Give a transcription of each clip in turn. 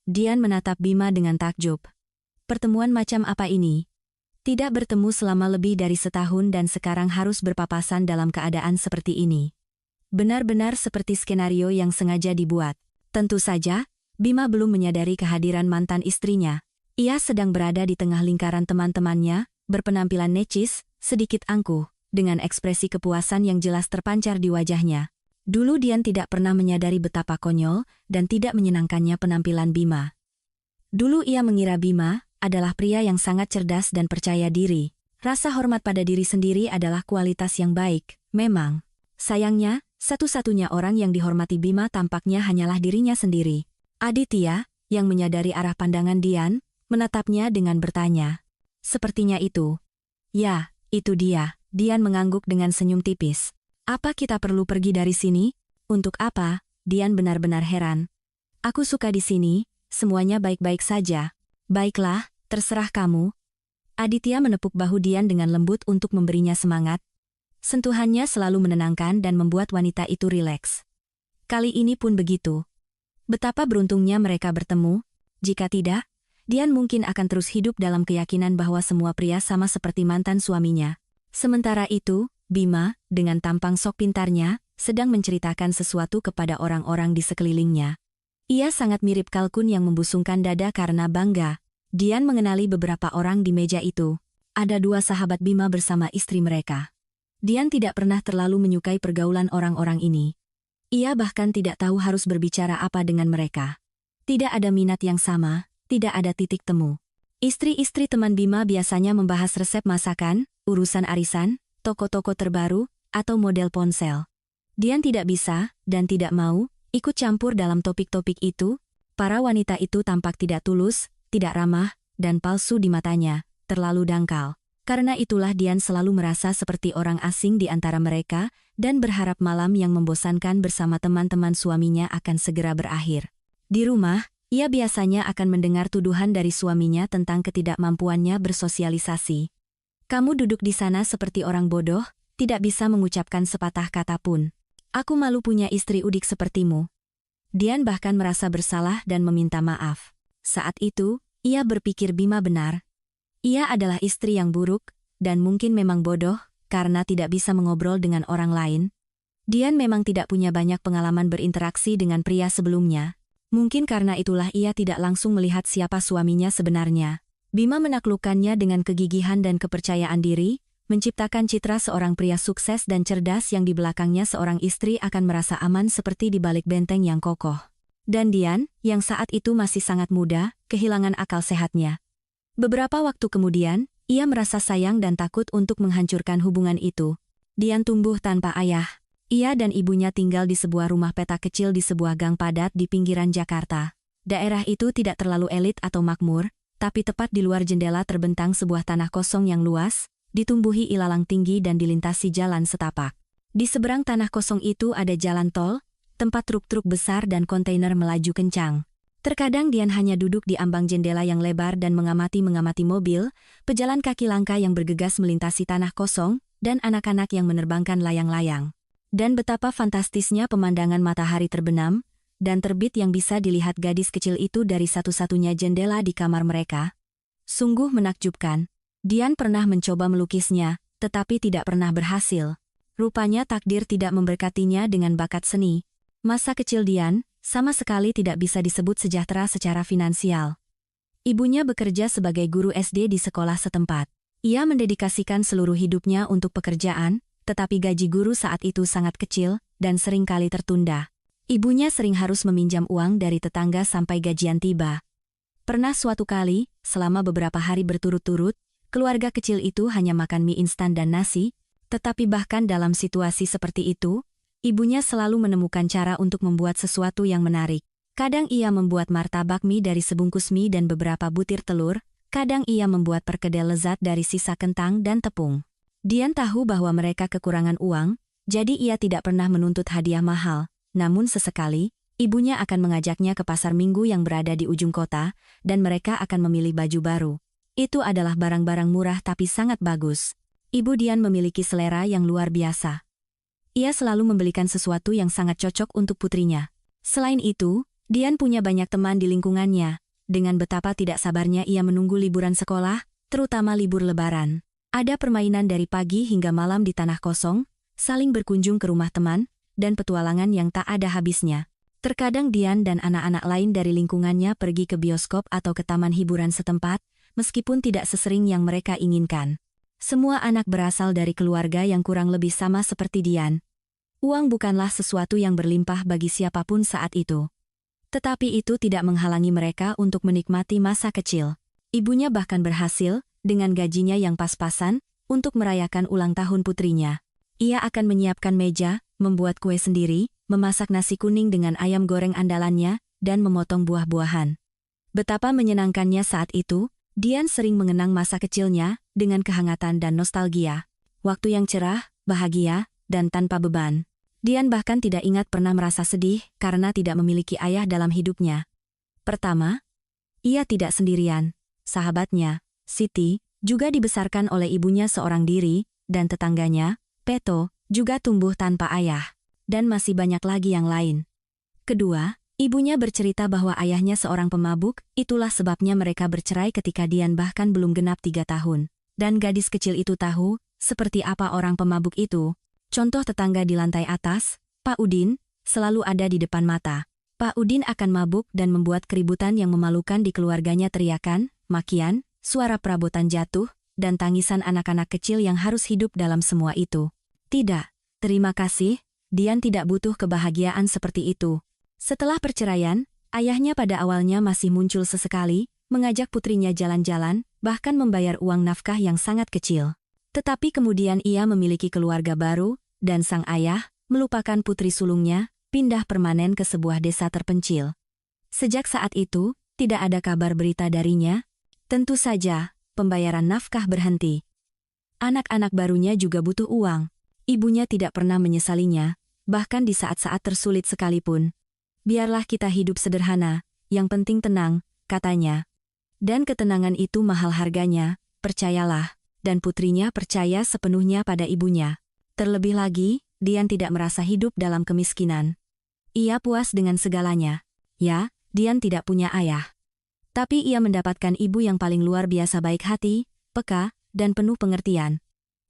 Dian menatap Bima dengan takjub. Pertemuan macam apa ini? Tidak bertemu selama lebih dari setahun dan sekarang harus berpapasan dalam keadaan seperti ini. Benar-benar seperti skenario yang sengaja dibuat. Tentu saja, Bima belum menyadari kehadiran mantan istrinya. Ia sedang berada di tengah lingkaran teman-temannya, berpenampilan necis, sedikit angkuh, dengan ekspresi kepuasan yang jelas terpancar di wajahnya. Dulu Dian tidak pernah menyadari betapa konyol dan tidak menyenangkannya penampilan Bima. Dulu ia mengira Bima adalah pria yang sangat cerdas dan percaya diri. Rasa hormat pada diri sendiri adalah kualitas yang baik, memang. Sayangnya, satu-satunya orang yang dihormati Bima tampaknya hanyalah dirinya sendiri. Aditya, yang menyadari arah pandangan Dian, menatapnya dengan bertanya. Sepertinya itu. Ya, itu dia. Dian mengangguk dengan senyum tipis. Apa kita perlu pergi dari sini? Untuk apa? Dian benar-benar heran. Aku suka di sini, semuanya baik-baik saja. Baiklah, terserah kamu. Aditya menepuk bahu Dian dengan lembut untuk memberinya semangat. Sentuhannya selalu menenangkan dan membuat wanita itu rileks. Kali ini pun begitu. Betapa beruntungnya mereka bertemu. Jika tidak, Dian mungkin akan terus hidup dalam keyakinan bahwa semua pria sama seperti mantan suaminya. Sementara itu, Bima, dengan tampang sok pintarnya, sedang menceritakan sesuatu kepada orang-orang di sekelilingnya. Ia sangat mirip kalkun yang membusungkan dada karena bangga. Dian mengenali beberapa orang di meja itu. Ada dua sahabat Bima bersama istri mereka. Dian tidak pernah terlalu menyukai pergaulan orang-orang ini. Ia bahkan tidak tahu harus berbicara apa dengan mereka. Tidak ada minat yang sama. Tidak ada titik temu. Istri-istri teman Bima biasanya membahas resep masakan, urusan arisan, toko-toko terbaru, atau model ponsel. Dian tidak bisa, dan tidak mau, ikut campur dalam topik-topik itu. Para wanita itu tampak tidak tulus, tidak ramah, dan palsu di matanya, terlalu dangkal. Karena itulah Dian selalu merasa seperti orang asing di antara mereka, dan berharap malam yang membosankan bersama teman-teman suaminya akan segera berakhir. Di rumah, ia biasanya akan mendengar tuduhan dari suaminya tentang ketidakmampuannya bersosialisasi. Kamu duduk di sana seperti orang bodoh, tidak bisa mengucapkan sepatah kata pun. Aku malu punya istri udik sepertimu. Dian bahkan merasa bersalah dan meminta maaf. Saat itu, ia berpikir Bima benar. Ia adalah istri yang buruk, dan mungkin memang bodoh, karena tidak bisa mengobrol dengan orang lain. Dian memang tidak punya banyak pengalaman berinteraksi dengan pria sebelumnya. Mungkin karena itulah ia tidak langsung melihat siapa suaminya sebenarnya. Bima menaklukkannya dengan kegigihan dan kepercayaan diri, menciptakan citra seorang pria sukses dan cerdas yang di belakangnya seorang istri akan merasa aman seperti di balik benteng yang kokoh. Dan Dian, yang saat itu masih sangat muda, kehilangan akal sehatnya. Beberapa waktu kemudian, ia merasa sayang dan takut untuk menghancurkan hubungan itu. Dian tumbuh tanpa ayah. Ia dan ibunya tinggal di sebuah rumah petak kecil di sebuah gang padat di pinggiran Jakarta. Daerah itu tidak terlalu elit atau makmur, tapi tepat di luar jendela terbentang sebuah tanah kosong yang luas, ditumbuhi ilalang tinggi dan dilintasi jalan setapak. Di seberang tanah kosong itu ada jalan tol, tempat truk-truk besar dan kontainer melaju kencang. Terkadang Dian hanya duduk di ambang jendela yang lebar dan mengamati mobil, pejalan kaki langka yang bergegas melintasi tanah kosong, dan anak-anak yang menerbangkan layang-layang. Dan betapa fantastisnya pemandangan matahari terbenam dan terbit yang bisa dilihat gadis kecil itu dari satu-satunya jendela di kamar mereka. Sungguh menakjubkan. Dian pernah mencoba melukisnya, tetapi tidak pernah berhasil. Rupanya takdir tidak memberkatinya dengan bakat seni. Masa kecil Dian sama sekali tidak bisa disebut sejahtera secara finansial. Ibunya bekerja sebagai guru SD di sekolah setempat. Ia mendedikasikan seluruh hidupnya untuk pekerjaan, tetapi gaji guru saat itu sangat kecil dan sering kali tertunda. Ibunya sering harus meminjam uang dari tetangga sampai gajian tiba. Pernah suatu kali, selama beberapa hari berturut-turut, keluarga kecil itu hanya makan mie instan dan nasi, tetapi bahkan dalam situasi seperti itu, ibunya selalu menemukan cara untuk membuat sesuatu yang menarik. Kadang ia membuat martabak mie dari sebungkus mie dan beberapa butir telur, kadang ia membuat perkedel lezat dari sisa kentang dan tepung. Dian tahu bahwa mereka kekurangan uang, jadi ia tidak pernah menuntut hadiah mahal. Namun sesekali, ibunya akan mengajaknya ke pasar minggu yang berada di ujung kota, dan mereka akan memilih baju baru. Itu adalah barang-barang murah tapi sangat bagus. Ibu Dian memiliki selera yang luar biasa. Ia selalu membelikan sesuatu yang sangat cocok untuk putrinya. Selain itu, Dian punya banyak teman di lingkungannya. Dengan betapa tidak sabarnya ia menunggu liburan sekolah, terutama libur lebaran. Ada permainan dari pagi hingga malam di tanah kosong, saling berkunjung ke rumah teman, dan petualangan yang tak ada habisnya. Terkadang Dian dan anak-anak lain dari lingkungannya pergi ke bioskop atau ke taman hiburan setempat, meskipun tidak sesering yang mereka inginkan. Semua anak berasal dari keluarga yang kurang lebih sama seperti Dian. Uang bukanlah sesuatu yang berlimpah bagi siapapun saat itu. Tetapi itu tidak menghalangi mereka untuk menikmati masa kecil. Ibunya bahkan berhasil, dengan gajinya yang pas-pasan, untuk merayakan ulang tahun putrinya. Ia akan menyiapkan meja, membuat kue sendiri, memasak nasi kuning dengan ayam goreng andalannya, dan memotong buah-buahan. Betapa menyenangkannya saat itu, Dian sering mengenang masa kecilnya, dengan kehangatan dan nostalgia. Waktu yang cerah, bahagia, dan tanpa beban. Dian bahkan tidak ingat pernah merasa sedih karena tidak memiliki ayah dalam hidupnya. Pertama, ia tidak sendirian. Sahabatnya, Siti, juga dibesarkan oleh ibunya seorang diri, dan tetangganya, Peto, juga tumbuh tanpa ayah. Dan masih banyak lagi yang lain. Kedua, ibunya bercerita bahwa ayahnya seorang pemabuk, itulah sebabnya mereka bercerai ketika Dian bahkan belum genap 3 tahun. Dan gadis kecil itu tahu, seperti apa orang pemabuk itu. Contoh tetangga di lantai atas, Pak Udin, selalu ada di depan mata. Pak Udin akan mabuk dan membuat keributan yang memalukan di keluarganya, teriakan, makian, suara perabotan jatuh, dan tangisan anak-anak kecil yang harus hidup dalam semua itu. Tidak, terima kasih, Dian tidak butuh kebahagiaan seperti itu. Setelah perceraian, ayahnya pada awalnya masih muncul sesekali, mengajak putrinya jalan-jalan, bahkan membayar uang nafkah yang sangat kecil. Tetapi kemudian ia memiliki keluarga baru, dan sang ayah, melupakan putri sulungnya, pindah permanen ke sebuah desa terpencil. Sejak saat itu, tidak ada kabar berita darinya. Tentu saja, pembayaran nafkah berhenti. Anak-anak barunya juga butuh uang. Ibunya tidak pernah menyesalinya, bahkan di saat-saat tersulit sekalipun. Biarlah kita hidup sederhana, yang penting tenang, katanya. Dan ketenangan itu mahal harganya, percayalah. Dan putrinya percaya sepenuhnya pada ibunya. Terlebih lagi, Dian tidak merasa hidup dalam kemiskinan. Ia puas dengan segalanya. Ya, Dian tidak punya ayah. Tapi ia mendapatkan ibu yang paling luar biasa baik hati, peka, dan penuh pengertian.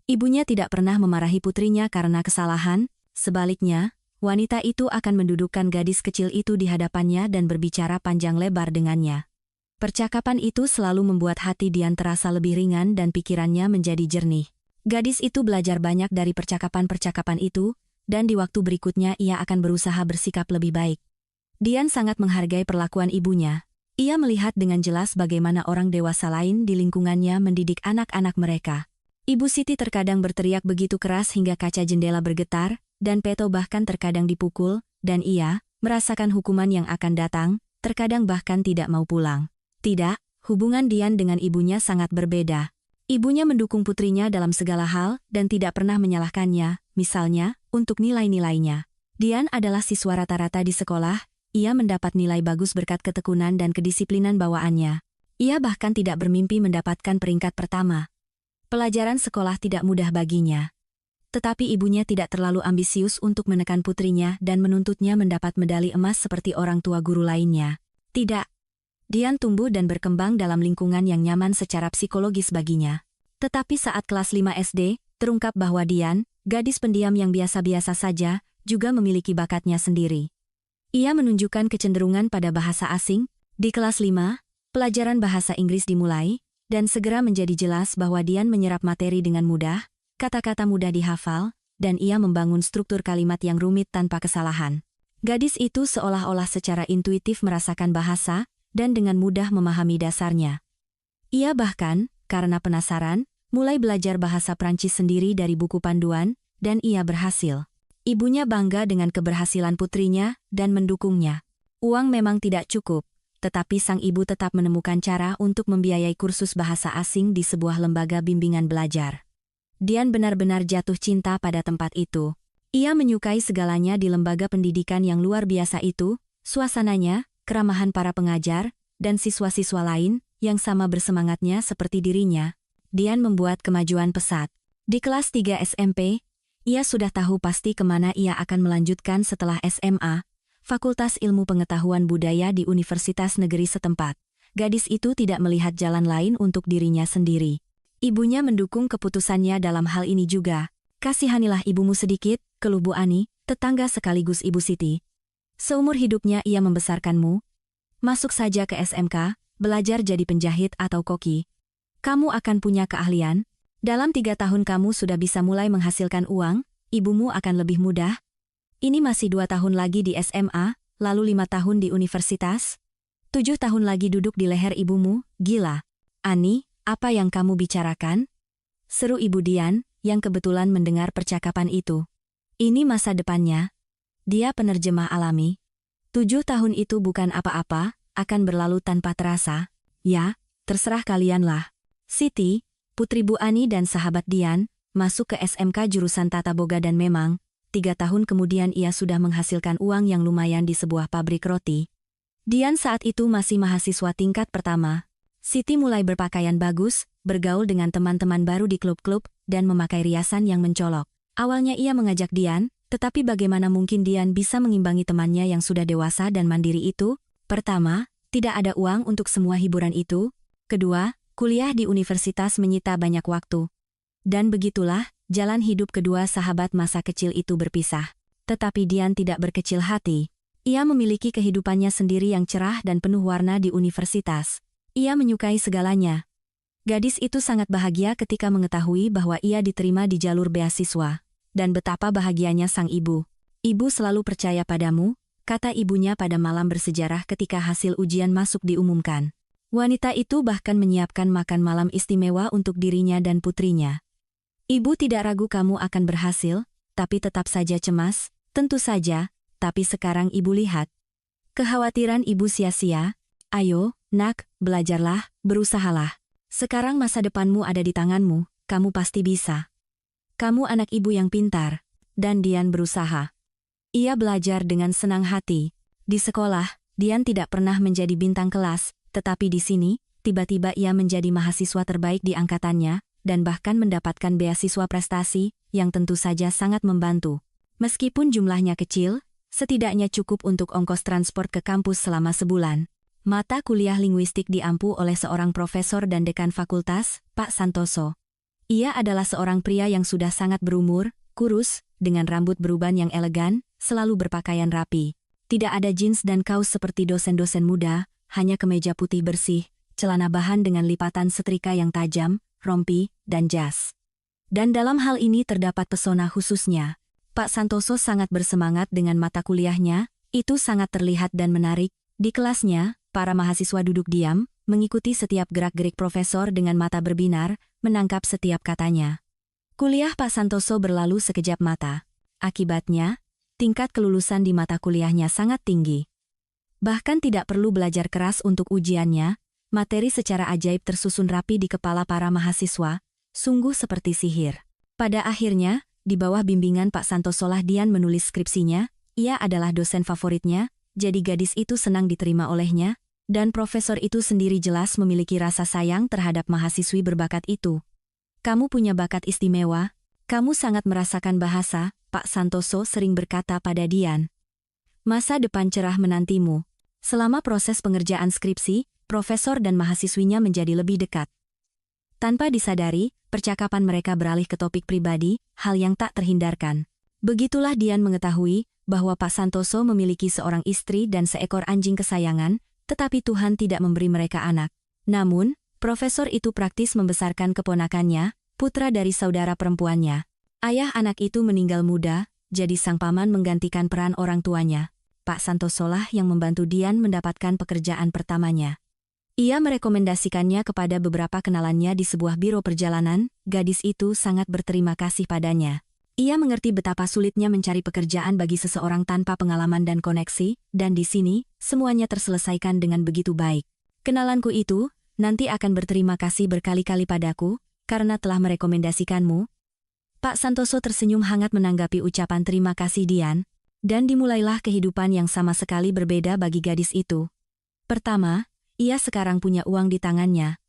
Ibunya tidak pernah memarahi putrinya karena kesalahan, sebaliknya, wanita itu akan mendudukkan gadis kecil itu di hadapannya dan berbicara panjang lebar dengannya. Percakapan itu selalu membuat hati Dian terasa lebih ringan dan pikirannya menjadi jernih. Gadis itu belajar banyak dari percakapan-percakapan itu, dan di waktu berikutnya ia akan berusaha bersikap lebih baik. Dian sangat menghargai perlakuan ibunya. Ia melihat dengan jelas bagaimana orang dewasa lain di lingkungannya mendidik anak-anak mereka. Ibu Siti terkadang berteriak begitu keras hingga kaca jendela bergetar, dan Peto bahkan terkadang dipukul, dan ia, merasakan hukuman yang akan datang, terkadang bahkan tidak mau pulang. Tidak, hubungan Dian dengan ibunya sangat berbeda. Ibunya mendukung putrinya dalam segala hal dan tidak pernah menyalahkannya, misalnya, untuk nilai-nilainya. Dian adalah siswa rata-rata di sekolah, ia mendapat nilai bagus berkat ketekunan dan kedisiplinan bawaannya. Ia bahkan tidak bermimpi mendapatkan peringkat pertama. Pelajaran sekolah tidak mudah baginya. Tetapi ibunya tidak terlalu ambisius untuk menekan putrinya dan menuntutnya mendapat medali emas seperti orang tua guru lainnya. Tidak. Dian tumbuh dan berkembang dalam lingkungan yang nyaman secara psikologis baginya. Tetapi saat kelas 5 SD, terungkap bahwa Dian, gadis pendiam yang biasa-biasa saja, juga memiliki bakatnya sendiri. Ia menunjukkan kecenderungan pada bahasa asing. Di kelas 5, pelajaran bahasa Inggris dimulai, dan segera menjadi jelas bahwa Dian menyerap materi dengan mudah, kata-kata mudah dihafal, dan ia membangun struktur kalimat yang rumit tanpa kesalahan. Gadis itu seolah-olah secara intuitif merasakan bahasa, dan dengan mudah memahami dasarnya. Ia bahkan, karena penasaran, mulai belajar bahasa Prancis sendiri dari buku panduan, dan ia berhasil. Ibunya bangga dengan keberhasilan putrinya, dan mendukungnya. Uang memang tidak cukup, tetapi sang ibu tetap menemukan cara untuk membiayai kursus bahasa asing di sebuah lembaga bimbingan belajar. Dian benar-benar jatuh cinta pada tempat itu. Ia menyukai segalanya di lembaga pendidikan yang luar biasa itu, suasananya, keramahan para pengajar, dan siswa-siswa lain, yang sama bersemangatnya seperti dirinya. Dian membuat kemajuan pesat. Di kelas 3 SMP, ia sudah tahu pasti kemana ia akan melanjutkan setelah SMA. Fakultas Ilmu Pengetahuan Budaya di Universitas Negeri setempat. Gadis itu tidak melihat jalan lain untuk dirinya sendiri. Ibunya mendukung keputusannya dalam hal ini juga. Kasihanilah ibumu sedikit, keluh Bu Ani, tetangga sekaligus Ibu Siti. Seumur hidupnya ia membesarkanmu. Masuk saja ke SMK, belajar jadi penjahit atau koki. Kamu akan punya keahlian. Dalam 3 tahun kamu sudah bisa mulai menghasilkan uang, ibumu akan lebih mudah. Ini masih 2 tahun lagi di SMA, lalu 5 tahun di universitas. 7 tahun lagi duduk di leher ibumu, gila. Ani, apa yang kamu bicarakan? Seru Ibu Dian, yang kebetulan mendengar percakapan itu. Ini masa depannya. Dia penerjemah alami. 7 tahun itu bukan apa-apa, akan berlalu tanpa terasa. Ya, terserah kalianlah. Siti, putri Bu Ani dan sahabat Dian, masuk ke SMK jurusan Tata Boga dan memang, 3 tahun kemudian ia sudah menghasilkan uang yang lumayan di sebuah pabrik roti. Dian saat itu masih mahasiswa tingkat pertama. Siti mulai berpakaian bagus, bergaul dengan teman-teman baru di klub-klub, dan memakai riasan yang mencolok. Awalnya ia mengajak Dian, tetapi bagaimana mungkin Dian bisa mengimbangi temannya yang sudah dewasa dan mandiri itu? Pertama, tidak ada uang untuk semua hiburan itu. Kedua, kuliah di universitas menyita banyak waktu. Dan begitulah, jalan hidup kedua sahabat masa kecil itu berpisah. Tetapi Dian tidak berkecil hati. Ia memiliki kehidupannya sendiri yang cerah dan penuh warna di universitas. Ia menyukai segalanya. Gadis itu sangat bahagia ketika mengetahui bahwa ia diterima di jalur beasiswa. Dan betapa bahagianya sang ibu. Ibu selalu percaya padamu, kata ibunya pada malam bersejarah ketika hasil ujian masuk diumumkan. Wanita itu bahkan menyiapkan makan malam istimewa untuk dirinya dan putrinya. Ibu tidak ragu kamu akan berhasil, tapi tetap saja cemas, tentu saja, tapi sekarang ibu lihat. Kekhawatiran ibu sia-sia. Ayo, nak, belajarlah, berusahalah. Sekarang masa depanmu ada di tanganmu, kamu pasti bisa. Kamu anak ibu yang pintar. Dan Dian berusaha. Ia belajar dengan senang hati. Di sekolah, Dian tidak pernah menjadi bintang kelas, tetapi di sini, tiba-tiba ia menjadi mahasiswa terbaik di angkatannya, dan bahkan mendapatkan beasiswa prestasi, yang tentu saja sangat membantu. Meskipun jumlahnya kecil, setidaknya cukup untuk ongkos transport ke kampus selama sebulan. Mata kuliah linguistik diampu oleh seorang profesor dan dekan fakultas, Pak Santoso. Ia adalah seorang pria yang sudah sangat berumur, kurus, dengan rambut beruban yang elegan, selalu berpakaian rapi. Tidak ada jeans dan kaos seperti dosen-dosen muda, hanya kemeja putih bersih, celana bahan dengan lipatan setrika yang tajam, rompi, dan jas. Dan dalam hal ini terdapat pesona khususnya. Pak Santoso sangat bersemangat dengan mata kuliahnya, itu sangat terlihat dan menarik. Di kelasnya, para mahasiswa duduk diam, mengikuti setiap gerak-gerik profesor dengan mata berbinar, menangkap setiap katanya. Kuliah Pak Santoso berlalu sekejap mata. Akibatnya, tingkat kelulusan di mata kuliahnya sangat tinggi. Bahkan tidak perlu belajar keras untuk ujiannya, materi secara ajaib tersusun rapi di kepala para mahasiswa, sungguh seperti sihir. Pada akhirnya, di bawah bimbingan Pak Santoso lah Dian menulis skripsinya, ia adalah dosen favoritnya, jadi gadis itu senang diterima olehnya, dan profesor itu sendiri jelas memiliki rasa sayang terhadap mahasiswi berbakat itu. Kamu punya bakat istimewa, kamu sangat merasakan bahasa, Pak Santoso sering berkata pada Dian. Masa depan cerah menantimu. Selama proses pengerjaan skripsi, profesor dan mahasiswinya menjadi lebih dekat. Tanpa disadari, percakapan mereka beralih ke topik pribadi, hal yang tak terhindarkan. Begitulah Dian mengetahui bahwa Pak Santoso memiliki seorang istri dan seekor anjing kesayangan, tetapi Tuhan tidak memberi mereka anak. Namun, profesor itu praktis membesarkan keponakannya, putra dari saudara perempuannya. Ayah anak itu meninggal muda, jadi sang paman menggantikan peran orang tuanya. Pak Santoso lah yang membantu Dian mendapatkan pekerjaan pertamanya. Ia merekomendasikannya kepada beberapa kenalannya di sebuah biro perjalanan, gadis itu sangat berterima kasih padanya. Ia mengerti betapa sulitnya mencari pekerjaan bagi seseorang tanpa pengalaman dan koneksi, dan di sini, semuanya terselesaikan dengan begitu baik. Kenalanku itu, nanti akan berterima kasih berkali-kali padaku, karena telah merekomendasikanmu. Pak Santoso tersenyum hangat menanggapi ucapan terima kasih Dian, dan dimulailah kehidupan yang sama sekali berbeda bagi gadis itu. Pertama, ia sekarang punya uang di tangannya.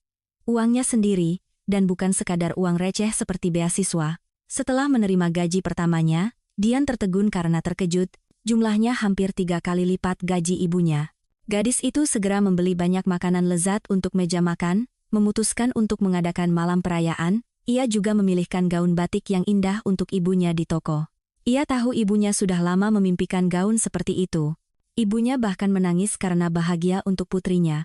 Uangnya sendiri, dan bukan sekadar uang receh seperti beasiswa. Setelah menerima gaji pertamanya, Dian tertegun karena terkejut, jumlahnya hampir 3 kali lipat gaji ibunya. Gadis itu segera membeli banyak makanan lezat untuk meja makan, memutuskan untuk mengadakan malam perayaan. Ia juga memilihkan gaun batik yang indah untuk ibunya di toko. Ia tahu ibunya sudah lama memimpikan gaun seperti itu. Ibunya bahkan menangis karena bahagia untuk putrinya.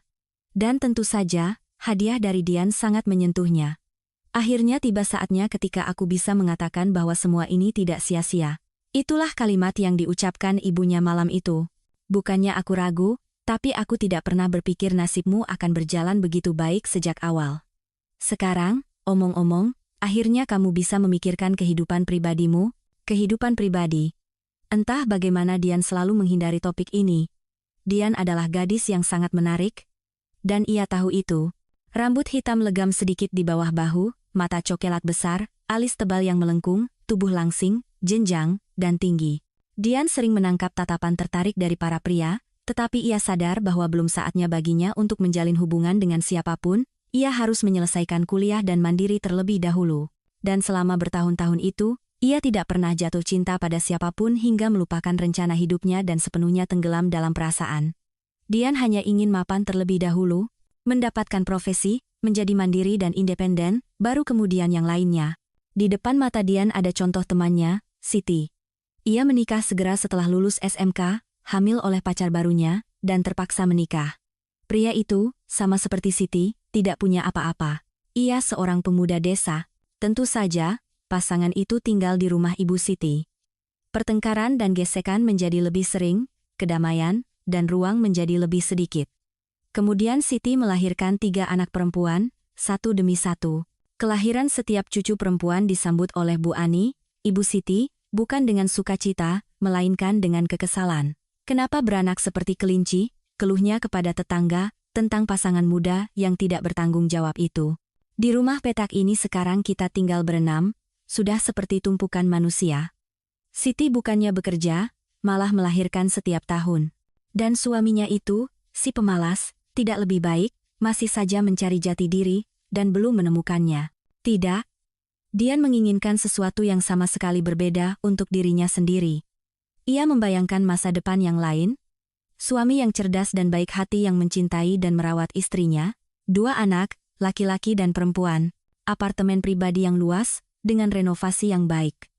Dan tentu saja, hadiah dari Dian sangat menyentuhnya. Akhirnya tiba saatnya ketika aku bisa mengatakan bahwa semua ini tidak sia-sia. Itulah kalimat yang diucapkan ibunya malam itu. Bukannya aku ragu, tapi aku tidak pernah berpikir nasibmu akan berjalan begitu baik sejak awal. Sekarang, omong-omong, akhirnya kamu bisa memikirkan kehidupan pribadimu, kehidupan pribadi. Entah bagaimana Dian selalu menghindari topik ini. Dian adalah gadis yang sangat menarik, dan ia tahu itu. Rambut hitam legam sedikit di bawah bahu, mata coklat besar, alis tebal yang melengkung, tubuh langsing, jenjang, dan tinggi. Dian sering menangkap tatapan tertarik dari para pria, tetapi ia sadar bahwa belum saatnya baginya untuk menjalin hubungan dengan siapapun. Ia harus menyelesaikan kuliah dan mandiri terlebih dahulu. Dan selama bertahun-tahun itu, ia tidak pernah jatuh cinta pada siapapun hingga melupakan rencana hidupnya dan sepenuhnya tenggelam dalam perasaan. Dian hanya ingin mapan terlebih dahulu, mendapatkan profesi, menjadi mandiri dan independen, baru kemudian yang lainnya. Di depan mata Dian ada contoh temannya, Siti. Ia menikah segera setelah lulus SMK, hamil oleh pacar barunya, dan terpaksa menikah. Pria itu, sama seperti Siti, tidak punya apa-apa. Ia seorang pemuda desa. Tentu saja, pasangan itu tinggal di rumah ibu Siti. Pertengkaran dan gesekan menjadi lebih sering, kedamaian, dan ruang menjadi lebih sedikit. Kemudian Siti melahirkan 3 anak perempuan, satu demi satu. Kelahiran setiap cucu perempuan disambut oleh Bu Ani, ibu Siti, bukan dengan sukacita, melainkan dengan kekesalan. Kenapa beranak seperti kelinci? Keluhnya kepada tetangga, tentang pasangan muda yang tidak bertanggung jawab itu. Di rumah petak ini sekarang kita tinggal berenam, sudah seperti tumpukan manusia. Siti bukannya bekerja, malah melahirkan setiap tahun. Dan suaminya itu, si pemalas, tidak lebih baik, masih saja mencari jati diri, dan belum menemukannya. Tidak. Dian menginginkan sesuatu yang sama sekali berbeda untuk dirinya sendiri. Ia membayangkan masa depan yang lain, suami yang cerdas dan baik hati yang mencintai dan merawat istrinya, 2 anak, laki-laki dan perempuan, apartemen pribadi yang luas, dengan renovasi yang baik.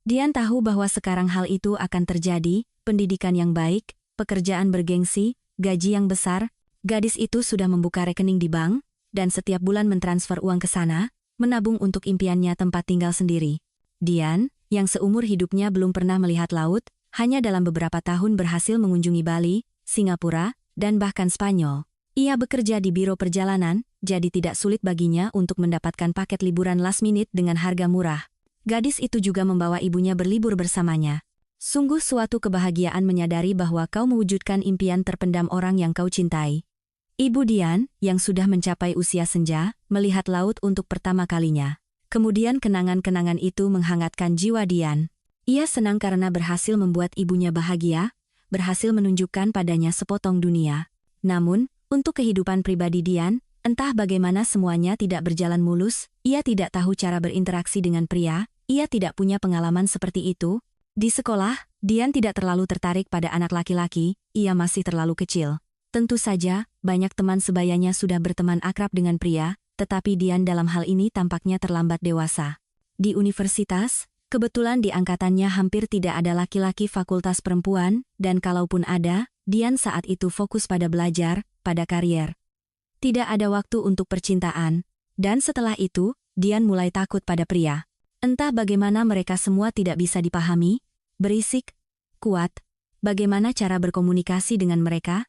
Dian tahu bahwa sekarang hal itu akan terjadi, pendidikan yang baik, pekerjaan bergengsi, gaji yang besar. Gadis itu sudah membuka rekening di bank, dan setiap bulan mentransfer uang ke sana, menabung untuk impiannya tempat tinggal sendiri. Dian, yang seumur hidupnya belum pernah melihat laut, hanya dalam beberapa tahun berhasil mengunjungi Bali, Singapura, dan bahkan Spanyol. Ia bekerja di biro perjalanan, jadi tidak sulit baginya untuk mendapatkan paket liburan last minute dengan harga murah. Gadis itu juga membawa ibunya berlibur bersamanya. Sungguh suatu kebahagiaan menyadari bahwa kau mewujudkan impian terpendam orang yang kau cintai. Ibu Dian, yang sudah mencapai usia senja, melihat laut untuk pertama kalinya. Kemudian kenangan-kenangan itu menghangatkan jiwa Dian. Ia senang karena berhasil membuat ibunya bahagia, berhasil menunjukkan padanya sepotong dunia. Namun, untuk kehidupan pribadi Dian, entah bagaimana semuanya tidak berjalan mulus, ia tidak tahu cara berinteraksi dengan pria, ia tidak punya pengalaman seperti itu. Di sekolah, Dian tidak terlalu tertarik pada anak laki-laki, ia masih terlalu kecil. Tentu saja, banyak teman sebayanya sudah berteman akrab dengan pria, tetapi Dian dalam hal ini tampaknya terlambat dewasa. Di universitas, kebetulan di angkatannya hampir tidak ada laki-laki fakultas perempuan, dan kalaupun ada, Dian saat itu fokus pada belajar, pada karier. Tidak ada waktu untuk percintaan, dan setelah itu, Dian mulai takut pada pria. Entah bagaimana mereka semua tidak bisa dipahami, berisik, kuat. Bagaimana cara berkomunikasi dengan mereka?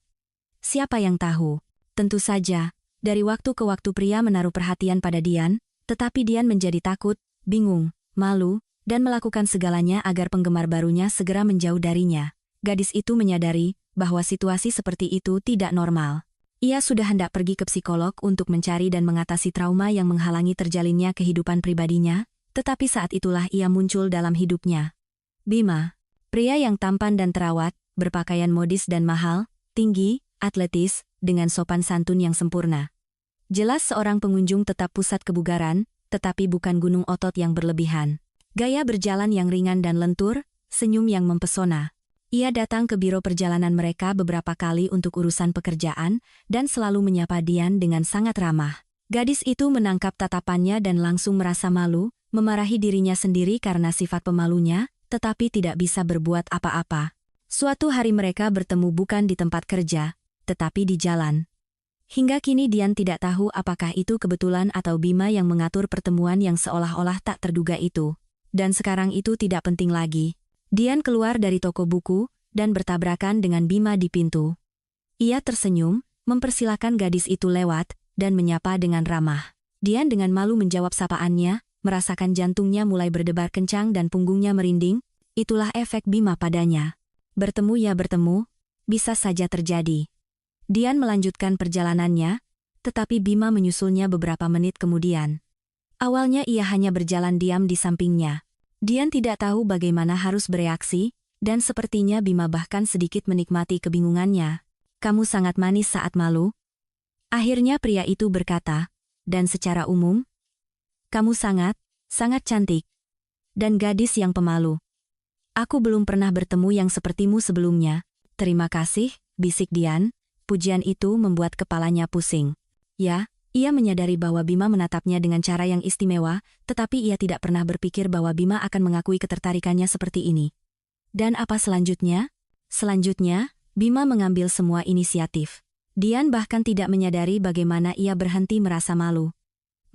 Siapa yang tahu? Tentu saja, dari waktu ke waktu pria menaruh perhatian pada Dian, tetapi Dian menjadi takut, bingung, malu, dan melakukan segalanya agar penggemar barunya segera menjauh darinya. Gadis itu menyadari bahwa situasi seperti itu tidak normal. Ia sudah hendak pergi ke psikolog untuk mencari dan mengatasi trauma yang menghalangi terjalinnya kehidupan pribadinya, tetapi saat itulah ia muncul dalam hidupnya. Bima, pria yang tampan dan terawat, berpakaian modis dan mahal, tinggi, atletis, dengan sopan santun yang sempurna. Jelas seorang pengunjung tetap pusat kebugaran, tetapi bukan gunung otot yang berlebihan. Gaya berjalan yang ringan dan lentur, senyum yang mempesona. Ia datang ke biro perjalanan mereka beberapa kali untuk urusan pekerjaan dan selalu menyapa Dian dengan sangat ramah. Gadis itu menangkap tatapannya dan langsung merasa malu, memarahi dirinya sendiri karena sifat pemalunya, tetapi tidak bisa berbuat apa-apa. Suatu hari mereka bertemu bukan di tempat kerja, tetapi di jalan. Hingga kini Dian tidak tahu apakah itu kebetulan atau Bima yang mengatur pertemuan yang seolah-olah tak terduga itu. Dan sekarang itu tidak penting lagi. Dian keluar dari toko buku dan bertabrakan dengan Bima di pintu. Ia tersenyum, mempersilakan gadis itu lewat, dan menyapa dengan ramah. Dian dengan malu menjawab sapaannya, merasakan jantungnya mulai berdebar kencang dan punggungnya merinding. Itulah efek Bima padanya. Bertemu ya bertemu, bisa saja terjadi. Dian melanjutkan perjalanannya, tetapi Bima menyusulnya beberapa menit kemudian. Awalnya ia hanya berjalan diam di sampingnya. Dian tidak tahu bagaimana harus bereaksi, dan sepertinya Bima bahkan sedikit menikmati kebingungannya. Kamu sangat manis saat malu. Akhirnya pria itu berkata, dan secara umum, kamu sangat cantik. Dan gadis yang pemalu. Aku belum pernah bertemu yang sepertimu sebelumnya. Terima kasih, bisik Dian. Pujian itu membuat kepalanya pusing. Ya, ia menyadari bahwa Bima menatapnya dengan cara yang istimewa, tetapi ia tidak pernah berpikir bahwa Bima akan mengakui ketertarikannya seperti ini. Dan apa selanjutnya? Selanjutnya, Bima mengambil semua inisiatif. Dian bahkan tidak menyadari bagaimana ia berhenti merasa malu.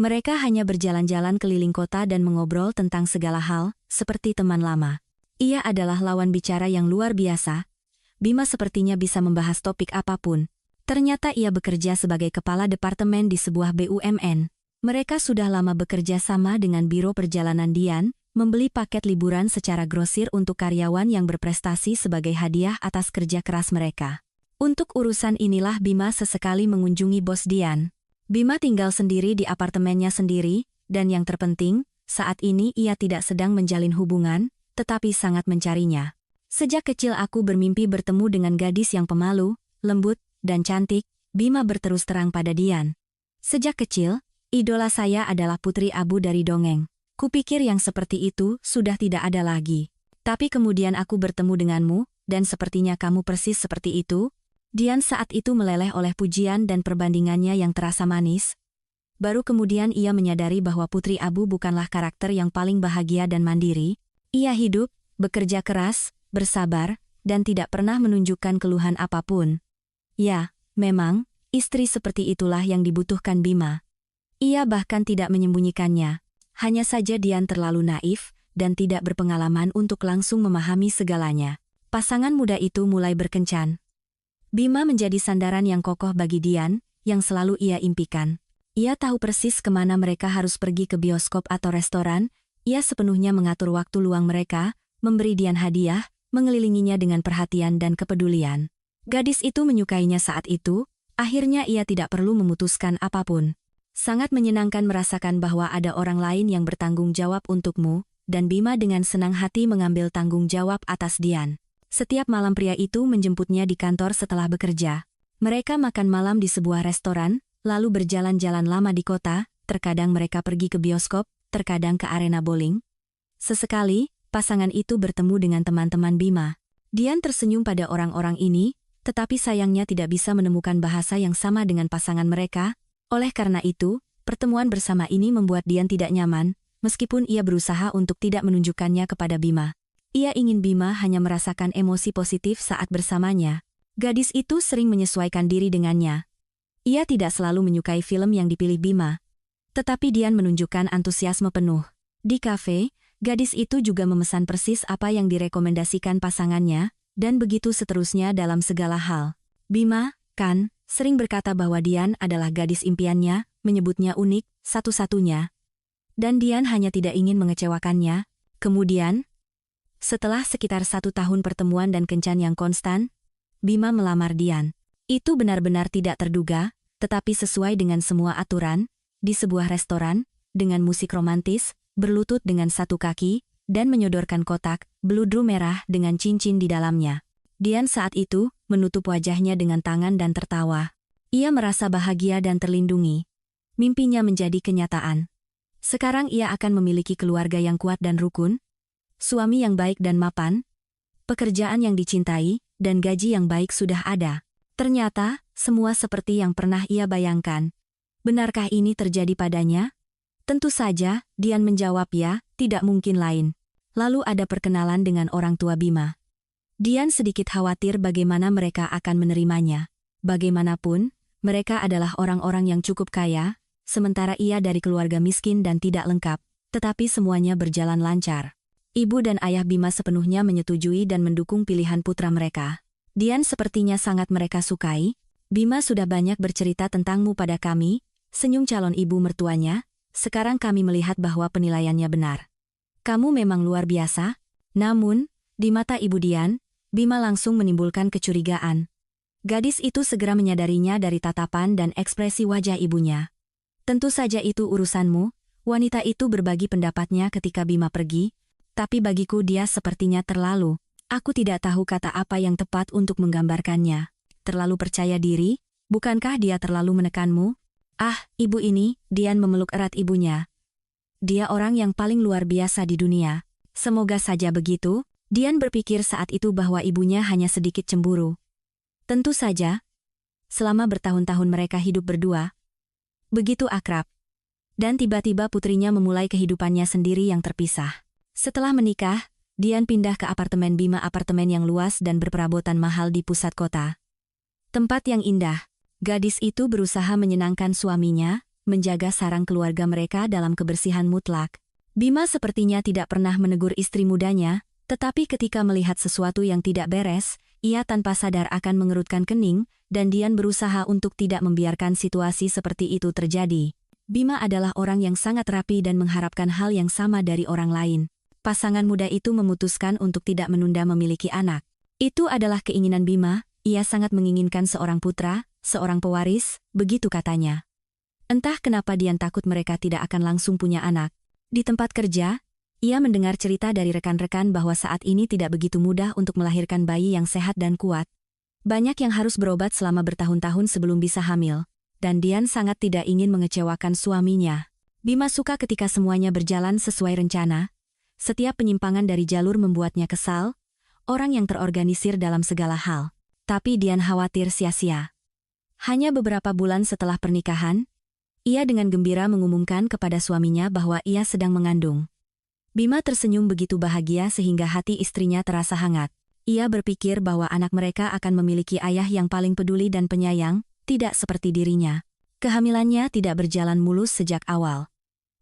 Mereka hanya berjalan-jalan keliling kota dan mengobrol tentang segala hal, seperti teman lama. Ia adalah lawan bicara yang luar biasa. Bima sepertinya bisa membahas topik apapun. Ternyata ia bekerja sebagai kepala departemen di sebuah BUMN. Mereka sudah lama bekerja sama dengan biro perjalanan Dian, membeli paket liburan secara grosir untuk karyawan yang berprestasi sebagai hadiah atas kerja keras mereka. Untuk urusan inilah Bima sesekali mengunjungi bos Dian. Bima tinggal sendiri di apartemennya sendiri, dan yang terpenting, saat ini ia tidak sedang menjalin hubungan, tetapi sangat mencarinya. Sejak kecil aku bermimpi bertemu dengan gadis yang pemalu, lembut, dan cantik, Bima berterus terang pada Dian. Sejak kecil, idola saya adalah Putri Abu dari dongeng. Kupikir yang seperti itu sudah tidak ada lagi. Tapi kemudian aku bertemu denganmu, dan sepertinya kamu persis seperti itu. Dian saat itu meleleh oleh pujian dan perbandingannya yang terasa manis. Baru kemudian ia menyadari bahwa Putri Abu bukanlah karakter yang paling bahagia dan mandiri. Ia hidup, bekerja keras, bersabar, dan tidak pernah menunjukkan keluhan apapun. Ya, memang, istri seperti itulah yang dibutuhkan Bima. Ia bahkan tidak menyembunyikannya. Hanya saja Dian terlalu naif, dan tidak berpengalaman untuk langsung memahami segalanya. Pasangan muda itu mulai berkencan. Bima menjadi sandaran yang kokoh bagi Dian, yang selalu ia impikan. Ia tahu persis kemana mereka harus pergi ke bioskop atau restoran. Ia sepenuhnya mengatur waktu luang mereka, memberi Dian hadiah, mengelilinginya dengan perhatian dan kepedulian. Gadis itu menyukainya saat itu, akhirnya ia tidak perlu memutuskan apapun. Sangat menyenangkan merasakan bahwa ada orang lain yang bertanggung jawab untukmu, dan Bima dengan senang hati mengambil tanggung jawab atas Dian. Setiap malam pria itu menjemputnya di kantor setelah bekerja. Mereka makan malam di sebuah restoran, lalu berjalan-jalan lama di kota, terkadang mereka pergi ke bioskop, terkadang ke arena bowling. Sesekali, pasangan itu bertemu dengan teman-teman Bima. Dian tersenyum pada orang-orang ini, tetapi sayangnya tidak bisa menemukan bahasa yang sama dengan pasangan mereka. Oleh karena itu, pertemuan bersama ini membuat Dian tidak nyaman, meskipun ia berusaha untuk tidak menunjukkannya kepada Bima. Ia ingin Bima hanya merasakan emosi positif saat bersamanya. Gadis itu sering menyesuaikan diri dengannya. Ia tidak selalu menyukai film yang dipilih Bima. Tetapi Dian menunjukkan antusiasme penuh. Di kafe, gadis itu juga memesan persis apa yang direkomendasikan pasangannya, dan begitu seterusnya dalam segala hal. Bima, kan, sering berkata bahwa Dian adalah gadis impiannya, menyebutnya unik, satu-satunya. Dan Dian hanya tidak ingin mengecewakannya. Kemudian, setelah sekitar 1 tahun pertemuan dan kencan yang konstan, Bima melamar Dian. Itu benar-benar tidak terduga, tetapi sesuai dengan semua aturan, di sebuah restoran, dengan musik romantis, berlutut dengan satu kaki, dan menyodorkan kotak beludru merah dengan cincin di dalamnya. Dian saat itu menutup wajahnya dengan tangan dan tertawa. Ia merasa bahagia dan terlindungi. Mimpinya menjadi kenyataan. Sekarang ia akan memiliki keluarga yang kuat dan rukun, suami yang baik dan mapan, pekerjaan yang dicintai, dan gaji yang baik sudah ada. Ternyata, semua seperti yang pernah ia bayangkan. Benarkah ini terjadi padanya? Tentu saja, Dian menjawab ya, tidak mungkin lain. Lalu ada perkenalan dengan orang tua Bima. Dian sedikit khawatir bagaimana mereka akan menerimanya. Bagaimanapun, mereka adalah orang-orang yang cukup kaya, sementara ia dari keluarga miskin dan tidak lengkap, tetapi semuanya berjalan lancar. Ibu dan ayah Bima sepenuhnya menyetujui dan mendukung pilihan putra mereka. Dian sepertinya sangat mereka sukai. Bima sudah banyak bercerita tentangmu pada kami, senyum calon ibu mertuanya, sekarang kami melihat bahwa penilaiannya benar. Kamu memang luar biasa. Namun, di mata Ibu Dian, Bima langsung menimbulkan kecurigaan. Gadis itu segera menyadarinya dari tatapan dan ekspresi wajah ibunya. Tentu saja itu urusanmu, wanita itu berbagi pendapatnya ketika Bima pergi, tapi bagiku dia sepertinya terlalu. Aku tidak tahu kata apa yang tepat untuk menggambarkannya. Terlalu percaya diri, bukankah dia terlalu menekanmu? Ah, ibu ini, Dian memeluk erat ibunya. Dia orang yang paling luar biasa di dunia. Semoga saja begitu, Dian berpikir saat itu bahwa ibunya hanya sedikit cemburu. Tentu saja, selama bertahun-tahun mereka hidup berdua, begitu akrab. Dan tiba-tiba putrinya memulai kehidupannya sendiri yang terpisah. Setelah menikah, Dian pindah ke apartemen Bima, apartemen yang luas dan berperabotan mahal di pusat kota. Tempat yang indah. Gadis itu berusaha menyenangkan suaminya, menjaga sarang keluarga mereka dalam kebersihan mutlak. Bima sepertinya tidak pernah menegur istri mudanya, tetapi ketika melihat sesuatu yang tidak beres, ia tanpa sadar akan mengerutkan kening, dan Dian berusaha untuk tidak membiarkan situasi seperti itu terjadi. Bima adalah orang yang sangat rapi dan mengharapkan hal yang sama dari orang lain. Pasangan muda itu memutuskan untuk tidak menunda memiliki anak. Itu adalah keinginan Bima, ia sangat menginginkan seorang putra, seorang pewaris, begitu katanya. Entah kenapa Dian takut mereka tidak akan langsung punya anak. Di tempat kerja, ia mendengar cerita dari rekan-rekan bahwa saat ini tidak begitu mudah untuk melahirkan bayi yang sehat dan kuat. Banyak yang harus berobat selama bertahun-tahun sebelum bisa hamil, dan Dian sangat tidak ingin mengecewakan suaminya. Bima suka ketika semuanya berjalan sesuai rencana. Setiap penyimpangan dari jalur membuatnya kesal, orang yang terorganisir dalam segala hal. Tapi Dian khawatir sia-sia. Hanya beberapa bulan setelah pernikahan, ia dengan gembira mengumumkan kepada suaminya bahwa ia sedang mengandung. Bima tersenyum begitu bahagia sehingga hati istrinya terasa hangat. Ia berpikir bahwa anak mereka akan memiliki ayah yang paling peduli dan penyayang, tidak seperti dirinya. Kehamilannya tidak berjalan mulus sejak awal.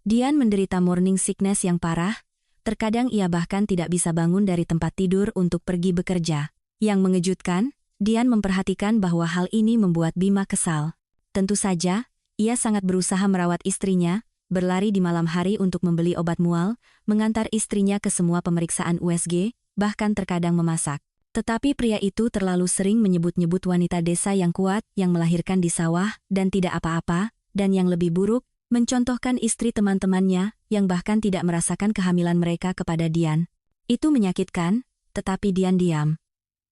Dian menderita morning sickness yang parah, terkadang ia bahkan tidak bisa bangun dari tempat tidur untuk pergi bekerja. Yang mengejutkan, Dian memperhatikan bahwa hal ini membuat Bima kesal. Tentu saja, ia sangat berusaha merawat istrinya, berlari di malam hari untuk membeli obat mual, mengantar istrinya ke semua pemeriksaan USG, bahkan terkadang memasak. Tetapi pria itu terlalu sering menyebut-nyebut wanita desa yang kuat, yang melahirkan di sawah, dan tidak apa-apa, dan yang lebih buruk, mencontohkan istri teman-temannya, yang bahkan tidak merasakan kehamilan mereka kepada Dian. Itu menyakitkan, tetapi Dian diam.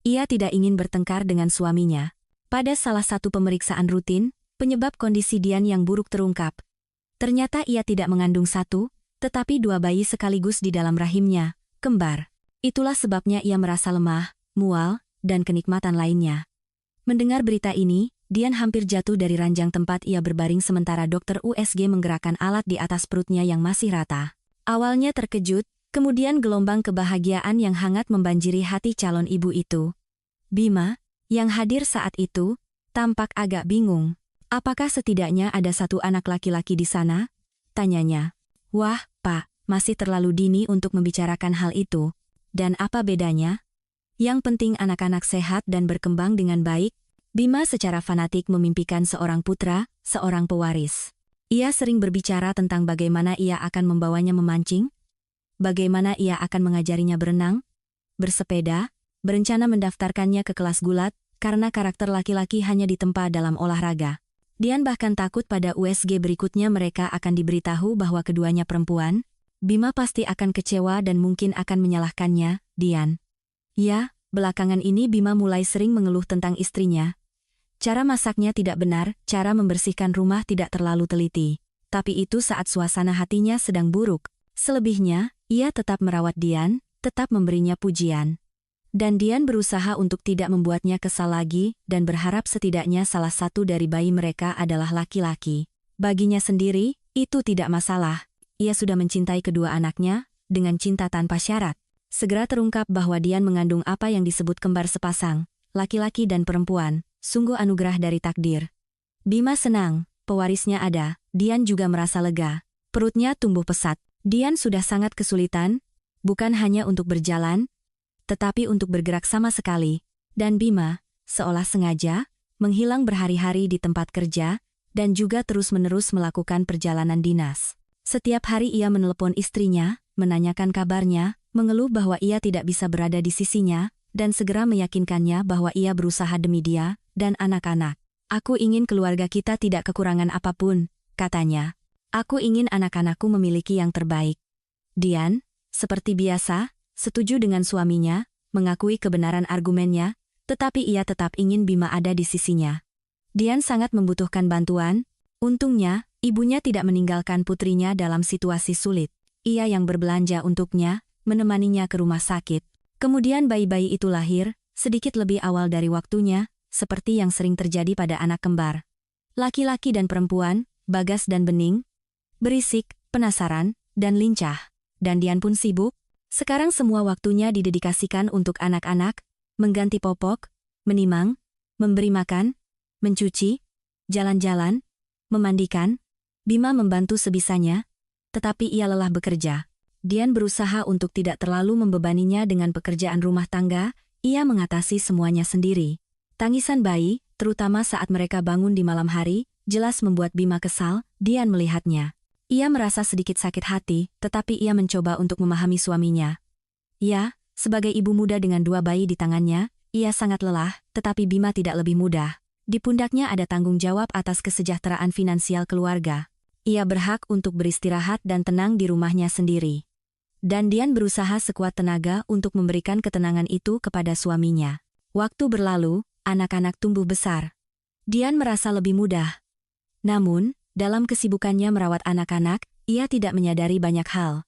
Ia tidak ingin bertengkar dengan suaminya. Pada salah satu pemeriksaan rutin, penyebab kondisi Dian yang buruk terungkap. Ternyata ia tidak mengandung satu, tetapi dua bayi sekaligus di dalam rahimnya, kembar. Itulah sebabnya ia merasa lemah, mual, dan kenikmatan lainnya. Mendengar berita ini, Dian hampir jatuh dari ranjang tempat ia berbaring sementara dokter USG menggerakkan alat di atas perutnya yang masih rata. Awalnya terkejut, kemudian gelombang kebahagiaan yang hangat membanjiri hati calon ibu itu. Bima, yang hadir saat itu, tampak agak bingung. Apakah setidaknya ada satu anak laki-laki di sana? Tanyanya. Wah, Pak, masih terlalu dini untuk membicarakan hal itu. Dan apa bedanya? Yang penting anak-anak sehat dan berkembang dengan baik. Bima secara fanatik memimpikan seorang putra, seorang pewaris. Ia sering berbicara tentang bagaimana ia akan membawanya memancing, bagaimana ia akan mengajarinya berenang, bersepeda, berencana mendaftarkannya ke kelas gulat, karena karakter laki-laki hanya ditempa dalam olahraga. Dian bahkan takut pada USG berikutnya mereka akan diberitahu bahwa keduanya perempuan. Bima pasti akan kecewa dan mungkin akan menyalahkannya, Dian. Ya, belakangan ini Bima mulai sering mengeluh tentang istrinya. Cara masaknya tidak benar, cara membersihkan rumah tidak terlalu teliti. Tapi itu saat suasana hatinya sedang buruk. Selebihnya, ia tetap merawat Dian, tetap memberinya pujian. Dan Dian berusaha untuk tidak membuatnya kesal lagi dan berharap setidaknya salah satu dari bayi mereka adalah laki-laki. Baginya sendiri, itu tidak masalah. Ia sudah mencintai kedua anaknya dengan cinta tanpa syarat. Segera terungkap bahwa Dian mengandung apa yang disebut kembar sepasang, laki-laki dan perempuan, sungguh anugerah dari takdir. Bima senang, pewarisnya ada. Dian juga merasa lega. Perutnya tumbuh pesat. Dian sudah sangat kesulitan, bukan hanya untuk berjalan, tetapi untuk bergerak sama sekali. Dan Bima, seolah sengaja, menghilang berhari-hari di tempat kerja, dan juga terus-menerus melakukan perjalanan dinas. Setiap hari ia menelepon istrinya, menanyakan kabarnya, mengeluh bahwa ia tidak bisa berada di sisinya, dan segera meyakinkannya bahwa ia berusaha demi dia dan anak-anak. Aku ingin keluarga kita tidak kekurangan apapun, katanya. Aku ingin anak-anakku memiliki yang terbaik. Dian, seperti biasa, setuju dengan suaminya, mengakui kebenaran argumennya, tetapi ia tetap ingin Bima ada di sisinya. Dian sangat membutuhkan bantuan. Untungnya, ibunya tidak meninggalkan putrinya dalam situasi sulit. Ia yang berbelanja untuknya, menemaninya ke rumah sakit. Kemudian bayi-bayi itu lahir, sedikit lebih awal dari waktunya, seperti yang sering terjadi pada anak kembar. Laki-laki dan perempuan, Bagas dan Bening, berisik, penasaran, dan lincah. Dan Dian pun sibuk. Sekarang semua waktunya didedikasikan untuk anak-anak, mengganti popok, menimang, memberi makan, mencuci, jalan-jalan, memandikan. Bima membantu sebisanya, tetapi ia lelah bekerja. Dian berusaha untuk tidak terlalu membebaninya dengan pekerjaan rumah tangga, ia mengatasi semuanya sendiri. Tangisan bayi, terutama saat mereka bangun di malam hari, jelas membuat Bima kesal. Dian melihatnya. Ia merasa sedikit sakit hati, tetapi ia mencoba untuk memahami suaminya. Ya, sebagai ibu muda dengan 2 bayi di tangannya, ia sangat lelah, tetapi Bima tidak lebih mudah. Di pundaknya ada tanggung jawab atas kesejahteraan finansial keluarga. Ia berhak untuk beristirahat dan tenang di rumahnya sendiri. Dan Dian berusaha sekuat tenaga untuk memberikan ketenangan itu kepada suaminya. Waktu berlalu, anak-anak tumbuh besar. Dian merasa lebih mudah. Namun, dalam kesibukannya merawat anak-anak, ia tidak menyadari banyak hal.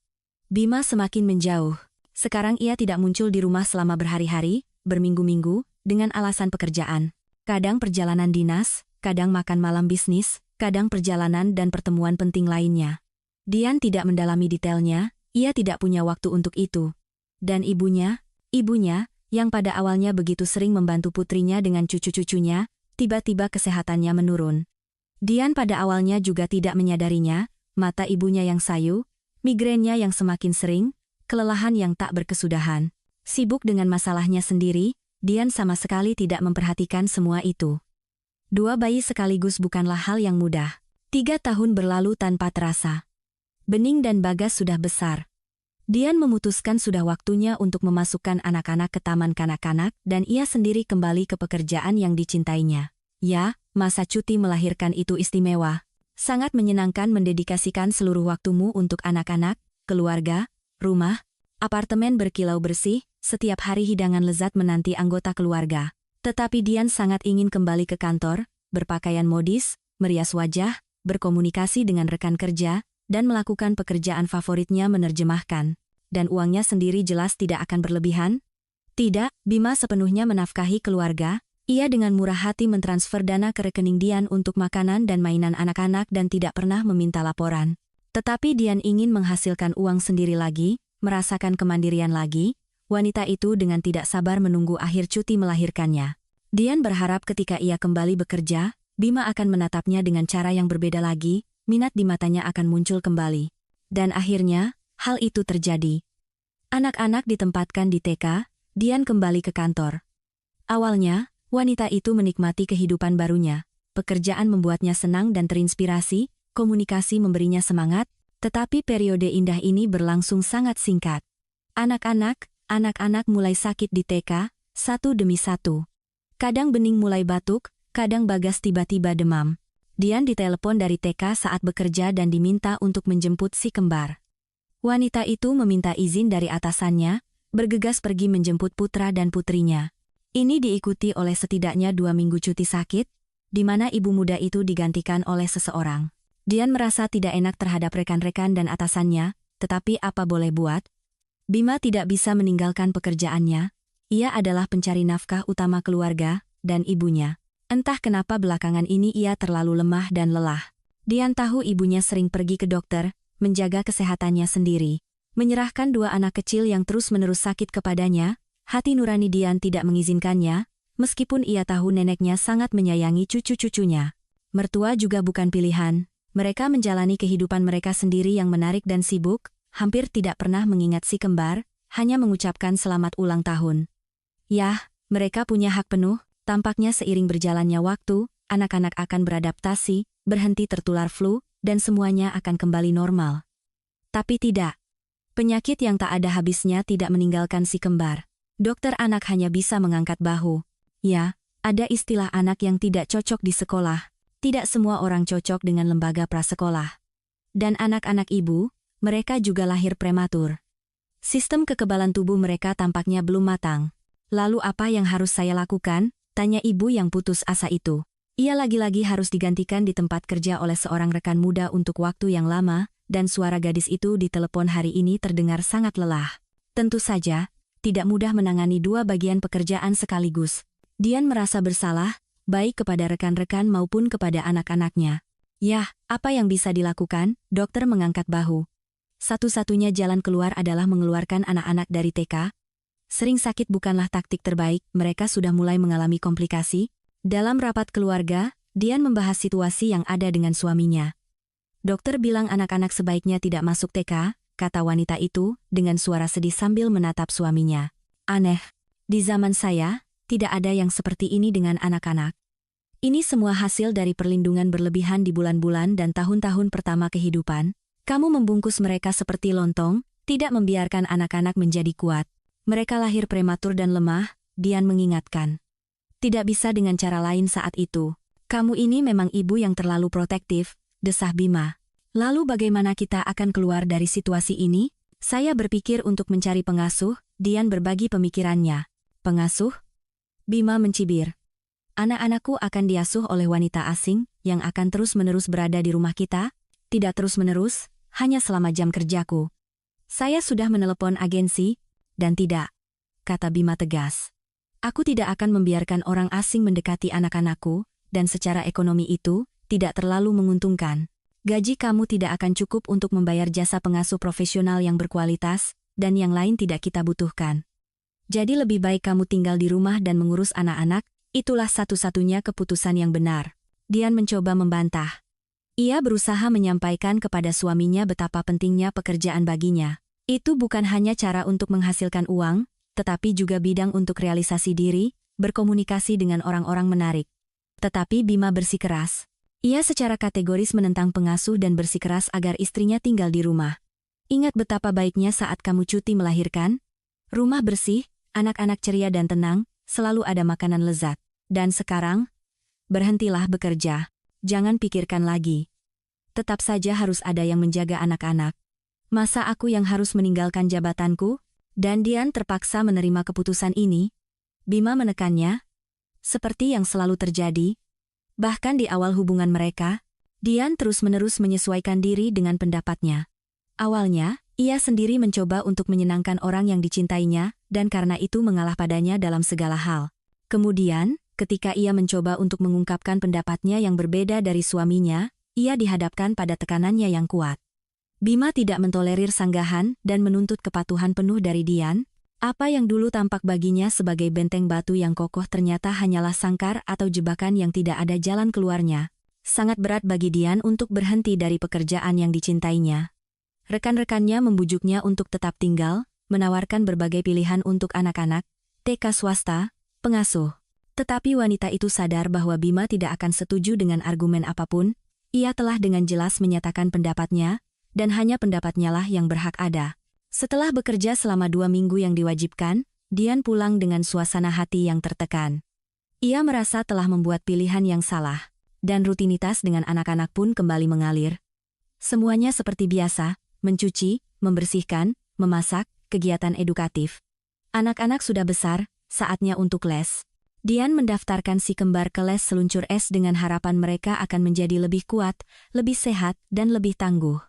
Bima semakin menjauh. Sekarang ia tidak muncul di rumah selama berhari-hari, berminggu-minggu, dengan alasan pekerjaan. Kadang perjalanan dinas, kadang makan malam bisnis, kadang perjalanan dan pertemuan penting lainnya. Dian tidak mendalami detailnya, ia tidak punya waktu untuk itu. Dan ibunya, yang pada awalnya begitu sering membantu putrinya dengan cucu-cucunya, tiba-tiba kesehatannya menurun. Dian pada awalnya juga tidak menyadarinya, mata ibunya yang sayu, migrennya yang semakin sering, kelelahan yang tak berkesudahan. Sibuk dengan masalahnya sendiri, Dian sama sekali tidak memperhatikan semua itu. 2 bayi sekaligus bukanlah hal yang mudah. 3 tahun berlalu tanpa terasa. Bening dan Bagas sudah besar. Dian memutuskan sudah waktunya untuk memasukkan anak-anak ke taman kanak-kanak dan ia sendiri kembali ke pekerjaan yang dicintainya. Ya, masa cuti melahirkan itu istimewa. Sangat menyenangkan mendedikasikan seluruh waktumu untuk anak-anak, keluarga, rumah, apartemen berkilau bersih, setiap hari hidangan lezat menanti anggota keluarga. Tetapi Dian sangat ingin kembali ke kantor, berpakaian modis, merias wajah, berkomunikasi dengan rekan kerja, dan melakukan pekerjaan favoritnya menerjemahkan. Dan uangnya sendiri jelas tidak akan berlebihan. Tidak, Bima sepenuhnya menafkahi keluarga. Ia dengan murah hati mentransfer dana ke rekening Dian untuk makanan dan mainan anak-anak dan tidak pernah meminta laporan. Tetapi Dian ingin menghasilkan uang sendiri lagi, merasakan kemandirian lagi. Wanita itu dengan tidak sabar menunggu akhir cuti melahirkannya. Dian berharap ketika ia kembali bekerja, Bima akan menatapnya dengan cara yang berbeda lagi, minat di matanya akan muncul kembali. Dan akhirnya, hal itu terjadi. Anak-anak ditempatkan di TK, Dian kembali ke kantor. Awalnya, wanita itu menikmati kehidupan barunya. Pekerjaan membuatnya senang dan terinspirasi, komunikasi memberinya semangat, tetapi periode indah ini berlangsung sangat singkat. Anak-anak mulai sakit di TK, satu demi satu. Kadang Bening mulai batuk, kadang Bagas tiba-tiba demam. Dian ditelepon dari TK saat bekerja dan diminta untuk menjemput si kembar. Wanita itu meminta izin dari atasannya, bergegas pergi menjemput putra dan putrinya. Ini diikuti oleh setidaknya 2 minggu cuti sakit, di mana ibu muda itu digantikan oleh seseorang. Dian merasa tidak enak terhadap rekan-rekan dan atasannya, tetapi apa boleh buat? Bima tidak bisa meninggalkan pekerjaannya. Ia adalah pencari nafkah utama keluarga dan ibunya. Entah kenapa belakangan ini ia terlalu lemah dan lelah. Dian tahu ibunya sering pergi ke dokter, menjaga kesehatannya sendiri. Menyerahkan dua anak kecil yang terus-menerus sakit kepadanya, hati nurani Dian tidak mengizinkannya, meskipun ia tahu neneknya sangat menyayangi cucu-cucunya. Mertua juga bukan pilihan. Mereka menjalani kehidupan mereka sendiri yang menarik dan sibuk, hampir tidak pernah mengingat si kembar, hanya mengucapkan selamat ulang tahun. Yah, mereka punya hak penuh. Tampaknya seiring berjalannya waktu, anak-anak akan beradaptasi, berhenti tertular flu, dan semuanya akan kembali normal. Tapi tidak. Penyakit yang tak ada habisnya tidak meninggalkan si kembar. Dokter anak hanya bisa mengangkat bahu. Ya, ada istilah anak yang tidak cocok di sekolah. Tidak semua orang cocok dengan lembaga prasekolah. Dan anak-anak ibu, mereka juga lahir prematur. Sistem kekebalan tubuh mereka tampaknya belum matang. Lalu apa yang harus saya lakukan? Tanya ibu yang putus asa itu. Ia lagi-lagi harus digantikan di tempat kerja oleh seorang rekan muda untuk waktu yang lama, dan suara gadis itu di telepon hari ini terdengar sangat lelah. Tentu saja, tidak mudah menangani dua bagian pekerjaan sekaligus. Dian merasa bersalah, baik kepada rekan-rekan maupun kepada anak-anaknya. Yah, apa yang bisa dilakukan? Dokter mengangkat bahu. Satu-satunya jalan keluar adalah mengeluarkan anak-anak dari TK. Sering sakit bukanlah taktik terbaik, mereka sudah mulai mengalami komplikasi. Dalam rapat keluarga, Dian membahas situasi yang ada dengan suaminya. Dokter bilang anak-anak sebaiknya tidak masuk TK, kata wanita itu, dengan suara sedih sambil menatap suaminya. Aneh, di zaman saya, tidak ada yang seperti ini dengan anak-anak. Ini semua hasil dari perlindungan berlebihan di bulan-bulan dan tahun-tahun pertama kehidupan. Kamu membungkus mereka seperti lontong, tidak membiarkan anak-anak menjadi kuat. Mereka lahir prematur dan lemah, Dian mengingatkan. Tidak bisa dengan cara lain saat itu. Kamu ini memang ibu yang terlalu protektif, desah Bima. Lalu bagaimana kita akan keluar dari situasi ini? Saya berpikir untuk mencari pengasuh, Dian berbagi pemikirannya. Pengasuh? Bima mencibir. Anak-anakku akan diasuh oleh wanita asing, yang akan terus-menerus berada di rumah kita? Tidak terus-menerus, hanya selama jam kerjaku. Saya sudah menelepon agensi, dan tidak, kata Bima tegas. Aku tidak akan membiarkan orang asing mendekati anak-anakku, dan secara ekonomi itu, tidak terlalu menguntungkan. Gaji kamu tidak akan cukup untuk membayar jasa pengasuh profesional yang berkualitas, dan yang lain tidak kita butuhkan. Jadi lebih baik kamu tinggal di rumah dan mengurus anak-anak, itulah satu-satunya keputusan yang benar. Dian mencoba membantah. Ia berusaha menyampaikan kepada suaminya betapa pentingnya pekerjaan baginya. Itu bukan hanya cara untuk menghasilkan uang, tetapi juga bidang untuk realisasi diri, berkomunikasi dengan orang-orang menarik. Tetapi Bima bersikeras. Ia secara kategoris menentang pengasuh dan bersikeras agar istrinya tinggal di rumah. Ingat betapa baiknya saat kamu cuti melahirkan? Rumah bersih, anak-anak ceria dan tenang, selalu ada makanan lezat. Dan sekarang, berhentilah bekerja. Jangan pikirkan lagi. Tetap saja harus ada yang menjaga anak-anak. Masa aku yang harus meninggalkan jabatanku? Dan Dian terpaksa menerima keputusan ini. Bima menekannya. Seperti yang selalu terjadi. Bahkan di awal hubungan mereka, Dian terus-menerus menyesuaikan diri dengan pendapatnya. Awalnya, ia sendiri mencoba untuk menyenangkan orang yang dicintainya, dan karena itu mengalah padanya dalam segala hal. Kemudian, ketika ia mencoba untuk mengungkapkan pendapatnya yang berbeda dari suaminya, ia dihadapkan pada tekanannya yang kuat. Bima tidak mentolerir sanggahan dan menuntut kepatuhan penuh dari Dian. Apa yang dulu tampak baginya sebagai benteng batu yang kokoh ternyata hanyalah sangkar atau jebakan yang tidak ada jalan keluarnya. Sangat berat bagi Dian untuk berhenti dari pekerjaan yang dicintainya. Rekan-rekannya membujuknya untuk tetap tinggal, menawarkan berbagai pilihan untuk anak-anak, TK swasta, pengasuh. Tetapi wanita itu sadar bahwa Bima tidak akan setuju dengan argumen apapun. Ia telah dengan jelas menyatakan pendapatnya, dan hanya pendapatnya lah yang berhak ada. Setelah bekerja selama 2 minggu yang diwajibkan, Dian pulang dengan suasana hati yang tertekan. Ia merasa telah membuat pilihan yang salah, dan rutinitas dengan anak-anak pun kembali mengalir. Semuanya seperti biasa, mencuci, membersihkan, memasak, kegiatan edukatif. Anak-anak sudah besar, saatnya untuk les. Dian mendaftarkan si kembar ke les seluncur es dengan harapan mereka akan menjadi lebih kuat, lebih sehat, dan lebih tangguh.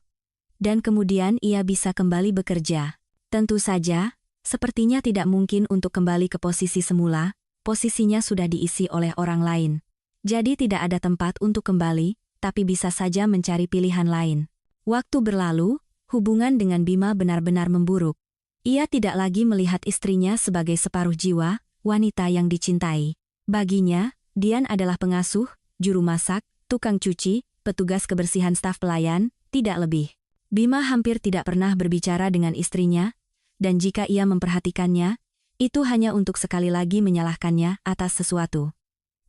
Dan kemudian ia bisa kembali bekerja. Tentu saja, Sepertinya tidak mungkin untuk kembali ke posisi semula, posisinya sudah diisi oleh orang lain. Jadi tidak ada tempat untuk kembali, tapi bisa saja mencari pilihan lain. Waktu berlalu, hubungan dengan Bima benar-benar memburuk. Ia tidak lagi melihat istrinya sebagai separuh jiwa, wanita yang dicintai. Baginya, Dian adalah pengasuh, juru masak, tukang cuci, petugas kebersihan staf pelayan, tidak lebih. Bima hampir tidak pernah berbicara dengan istrinya, dan jika ia memperhatikannya, itu hanya untuk sekali lagi menyalahkannya atas sesuatu.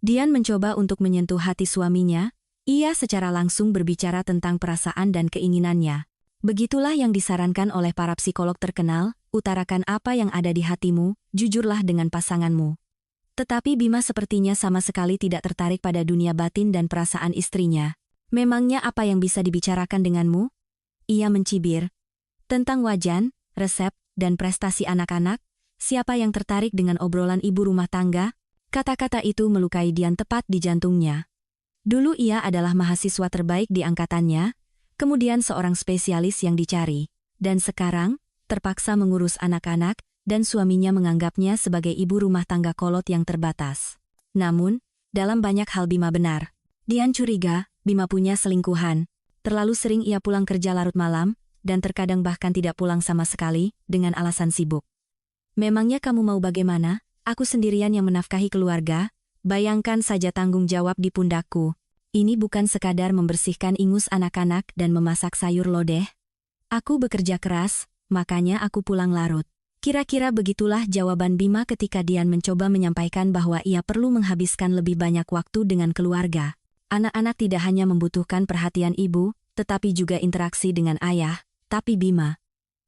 Dian mencoba untuk menyentuh hati suaminya, ia secara langsung berbicara tentang perasaan dan keinginannya. Begitulah yang disarankan oleh para psikolog terkenal, utarakan apa yang ada di hatimu, jujurlah dengan pasanganmu. Tetapi Bima sepertinya sama sekali tidak tertarik pada dunia batin dan perasaan istrinya. Memangnya apa yang bisa dibicarakan denganmu? Ia mencibir. Tentang wajan, resep, dan prestasi anak-anak, siapa yang tertarik dengan obrolan ibu rumah tangga? Kata-kata itu melukai Dian tepat di jantungnya. Dulu ia adalah mahasiswa terbaik di angkatannya, kemudian seorang spesialis yang dicari, dan sekarang, terpaksa mengurus anak-anak, dan suaminya menganggapnya sebagai ibu rumah tangga kolot yang terbatas. Namun, dalam banyak hal Bima benar. Dian curiga, Bima punya selingkuhan. Terlalu sering ia pulang kerja larut malam, dan terkadang bahkan tidak pulang sama sekali, dengan alasan sibuk. Memangnya kamu mau bagaimana? Aku sendirian yang menafkahi keluarga, bayangkan saja tanggung jawab di pundakku. Ini bukan sekadar membersihkan ingus anak-anak dan memasak sayur lodeh. Aku bekerja keras, makanya aku pulang larut. Kira-kira begitulah jawaban Bima ketika Dian mencoba menyampaikan bahwa ia perlu menghabiskan lebih banyak waktu dengan keluarga. Anak-anak tidak hanya membutuhkan perhatian ibu, tetapi juga interaksi dengan ayah. Tapi Bima,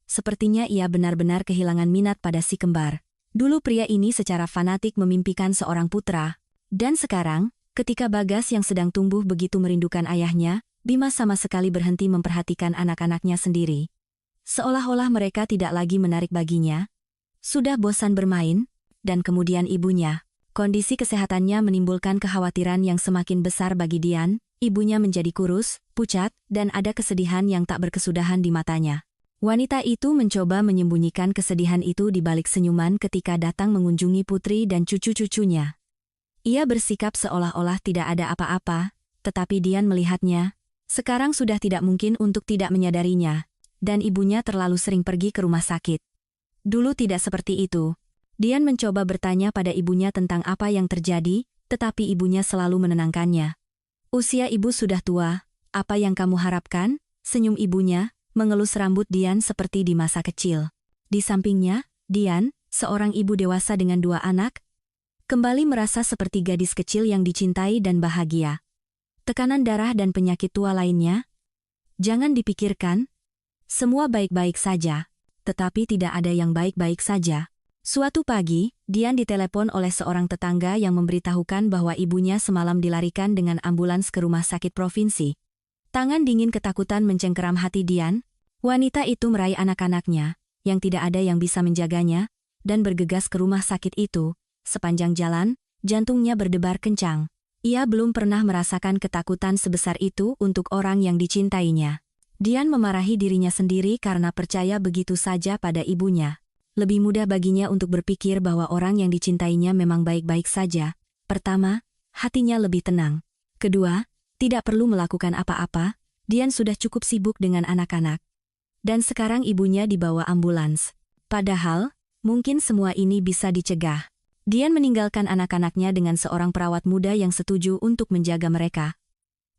sepertinya ia benar-benar kehilangan minat pada si kembar. Dulu pria ini secara fanatik memimpikan seorang putra. Dan sekarang, ketika Bagas yang sedang tumbuh begitu merindukan ayahnya, Bima sama sekali berhenti memperhatikan anak-anaknya sendiri. Seolah-olah mereka tidak lagi menarik baginya. Sudah bosan bermain, dan kemudian ibunya. Kondisi kesehatannya menimbulkan kekhawatiran yang semakin besar bagi Dian. Ibunya menjadi kurus, pucat, dan ada kesedihan yang tak berkesudahan di matanya. Wanita itu mencoba menyembunyikan kesedihan itu di balik senyuman ketika datang mengunjungi putri dan cucu-cucunya. Ia bersikap seolah-olah tidak ada apa-apa, tetapi Dian melihatnya. Sekarang sudah tidak mungkin untuk tidak menyadarinya, dan ibunya terlalu sering pergi ke rumah sakit. Dulu tidak seperti itu. Dian mencoba bertanya pada ibunya tentang apa yang terjadi, tetapi ibunya selalu menenangkannya. Usia ibu sudah tua, apa yang kamu harapkan? Senyum ibunya, mengelus rambut Dian seperti di masa kecil. Di sampingnya, Dian, seorang ibu dewasa dengan 2 anak, kembali merasa seperti gadis kecil yang dicintai dan bahagia. Tekanan darah dan penyakit tua lainnya? Jangan dipikirkan. Semua baik-baik saja, tetapi tidak ada yang baik-baik saja. Suatu pagi, Dian ditelepon oleh seorang tetangga yang memberitahukan bahwa ibunya semalam dilarikan dengan ambulans ke rumah sakit provinsi. Tangan dingin ketakutan mencengkeram hati Dian. Wanita itu meraih anak-anaknya, yang tidak ada yang bisa menjaganya, dan bergegas ke rumah sakit itu. Sepanjang jalan, jantungnya berdebar kencang. Ia belum pernah merasakan ketakutan sebesar itu untuk orang yang dicintainya. Dian memarahi dirinya sendiri karena percaya begitu saja pada ibunya. Lebih mudah baginya untuk berpikir bahwa orang yang dicintainya memang baik-baik saja. Pertama, hatinya lebih tenang. Kedua, tidak perlu melakukan apa-apa, Dian sudah cukup sibuk dengan anak-anak. Dan sekarang ibunya dibawa ambulans. Padahal, mungkin semua ini bisa dicegah. Dian meninggalkan anak-anaknya dengan seorang perawat muda yang setuju untuk menjaga mereka.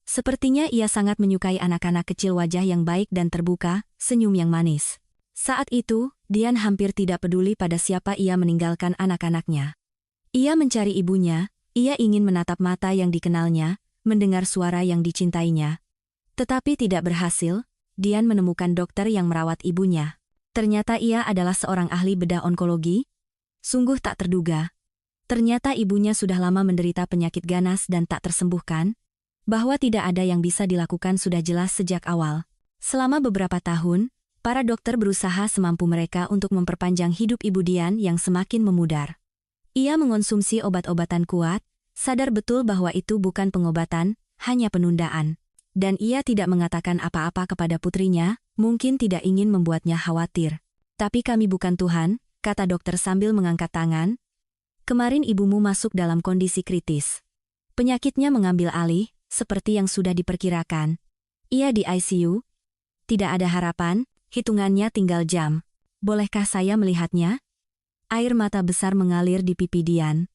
Sepertinya ia sangat menyukai anak-anak kecil wajah yang baik dan terbuka, senyum yang manis. Saat itu, Dian hampir tidak peduli pada siapa ia meninggalkan anak-anaknya. Ia mencari ibunya, ia ingin menatap mata yang dikenalnya, mendengar suara yang dicintainya. Tetapi tidak berhasil, Dian menemukan dokter yang merawat ibunya. Ternyata ia adalah seorang ahli bedah onkologi. Sungguh tak terduga. Ternyata ibunya sudah lama menderita penyakit ganas dan tak tersembuhkan. Bahwa tidak ada yang bisa dilakukan sudah jelas sejak awal. Selama beberapa tahun, para dokter berusaha semampu mereka untuk memperpanjang hidup ibu Dian yang semakin memudar. Ia mengonsumsi obat-obatan kuat, sadar betul bahwa itu bukan pengobatan, hanya penundaan. Dan ia tidak mengatakan apa-apa kepada putrinya, mungkin tidak ingin membuatnya khawatir. Tapi kami bukan Tuhan, kata dokter sambil mengangkat tangan. Kemarin ibumu masuk dalam kondisi kritis. Penyakitnya mengambil alih, seperti yang sudah diperkirakan. Ia di ICU. Tidak ada harapan, hitungannya tinggal jam. Bolehkah saya melihatnya? Air mata besar mengalir di pipi Dian.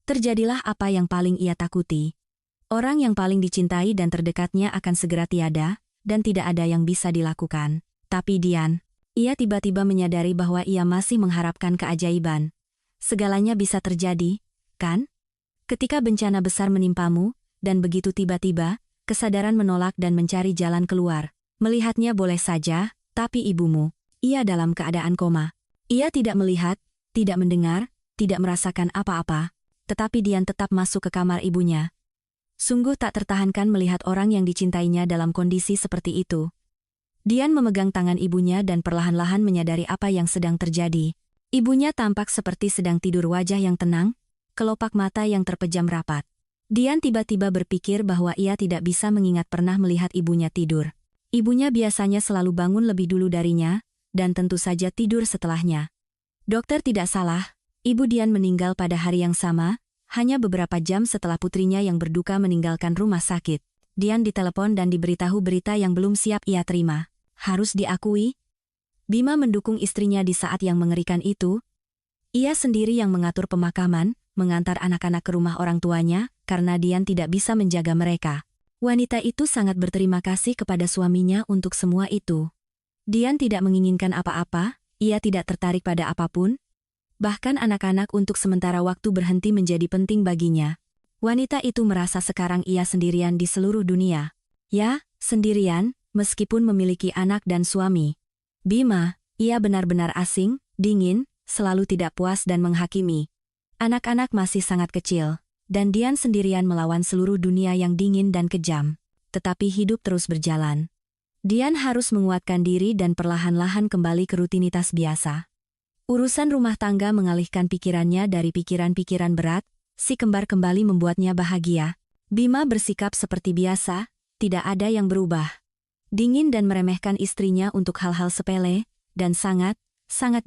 Terjadilah apa yang paling ia takuti. Orang yang paling dicintai dan terdekatnya akan segera tiada, dan tidak ada yang bisa dilakukan. Tapi Dian, ia tiba-tiba menyadari bahwa ia masih mengharapkan keajaiban. Segalanya bisa terjadi, kan? Ketika bencana besar menimpamu, dan begitu tiba-tiba, kesadaran menolak dan mencari jalan keluar. Melihatnya boleh saja, tapi ibumu, ia dalam keadaan koma. Ia tidak melihat, tidak mendengar, tidak merasakan apa-apa, tetapi Dian tetap masuk ke kamar ibunya. Sungguh tak tertahankan melihat orang yang dicintainya dalam kondisi seperti itu. Dian memegang tangan ibunya dan perlahan-lahan menyadari apa yang sedang terjadi. Ibunya tampak seperti sedang tidur, wajah yang tenang, kelopak mata yang terpejam rapat. Dian tiba-tiba berpikir bahwa ia tidak bisa mengingat pernah melihat ibunya tidur. Ibunya biasanya selalu bangun lebih dulu darinya, dan tentu saja tidur setelahnya. Dokter tidak salah, ibu Dian meninggal pada hari yang sama, hanya beberapa jam setelah putrinya yang berduka meninggalkan rumah sakit. Dian ditelepon dan diberitahu berita yang belum siap ia terima. Harus diakui, Bima mendukung istrinya di saat yang mengerikan itu. Ia sendiri yang mengatur pemakaman, mengantar anak-anak ke rumah orang tuanya, karena Dian tidak bisa menjaga mereka. Wanita itu sangat berterima kasih kepada suaminya untuk semua itu. Dian tidak menginginkan apa-apa, ia tidak tertarik pada apapun. Bahkan anak-anak untuk sementara waktu berhenti menjadi penting baginya. Wanita itu merasa sekarang ia sendirian di seluruh dunia. Ya, sendirian, meskipun memiliki anak dan suami. Bima, ia benar-benar asing, dingin, selalu tidak puas dan menghakimi. Anak-anak masih sangat kecil, dan Dian sendirian melawan seluruh dunia yang dingin dan kejam. Tetapi hidup terus berjalan. Dian harus menguatkan diri dan perlahan-lahan kembali ke rutinitas biasa. Urusan rumah tangga mengalihkan pikirannya dari pikiran-pikiran berat, si kembar kembali membuatnya bahagia. Bima bersikap seperti biasa, tidak ada yang berubah. Dingin dan meremehkan istrinya untuk hal-hal sepele, dan sangat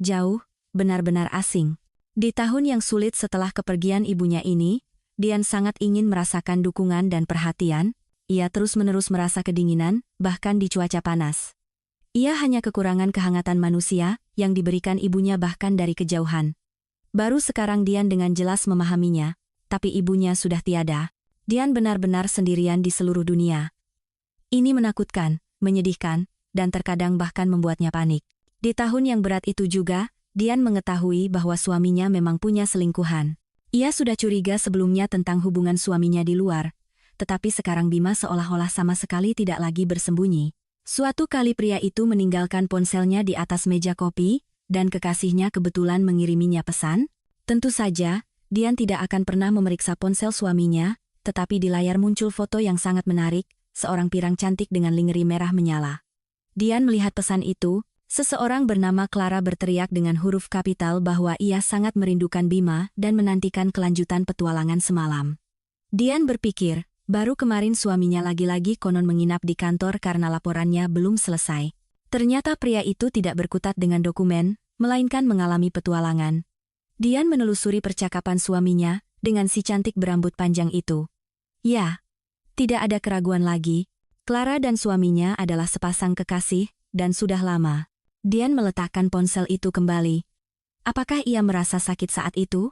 jauh, benar-benar asing. Di tahun yang sulit setelah kepergian ibunya ini, Dian sangat ingin merasakan dukungan dan perhatian. Ia terus-menerus merasa kedinginan, bahkan di cuaca panas. Ia hanya kekurangan kehangatan manusia, yang diberikan ibunya bahkan dari kejauhan. Baru sekarang Dian dengan jelas memahaminya, tapi ibunya sudah tiada. Dian benar-benar sendirian di seluruh dunia. Ini menakutkan, menyedihkan, dan terkadang bahkan membuatnya panik. Di tahun yang berat itu juga, Dian mengetahui bahwa suaminya memang punya selingkuhan. Ia sudah curiga sebelumnya tentang hubungan suaminya di luar, tetapi sekarang Bima seolah-olah sama sekali tidak lagi bersembunyi. Suatu kali pria itu meninggalkan ponselnya di atas meja kopi, dan kekasihnya kebetulan mengiriminya pesan. Tentu saja, Dian tidak akan pernah memeriksa ponsel suaminya, tetapi di layar muncul foto yang sangat menarik, seorang pirang cantik dengan lingerie merah menyala. Dian melihat pesan itu. Seseorang bernama Clara berteriak dengan huruf kapital bahwa ia sangat merindukan Bima dan menantikan kelanjutan petualangan semalam. Dian berpikir, baru kemarin suaminya lagi-lagi konon menginap di kantor karena laporannya belum selesai. Ternyata pria itu tidak berkutat dengan dokumen, melainkan mengalami petualangan. Dian menelusuri percakapan suaminya dengan si cantik berambut panjang itu. Ya, tidak ada keraguan lagi. Clara dan suaminya adalah sepasang kekasih, dan sudah lama. Dian meletakkan ponsel itu kembali. Apakah ia merasa sakit saat itu?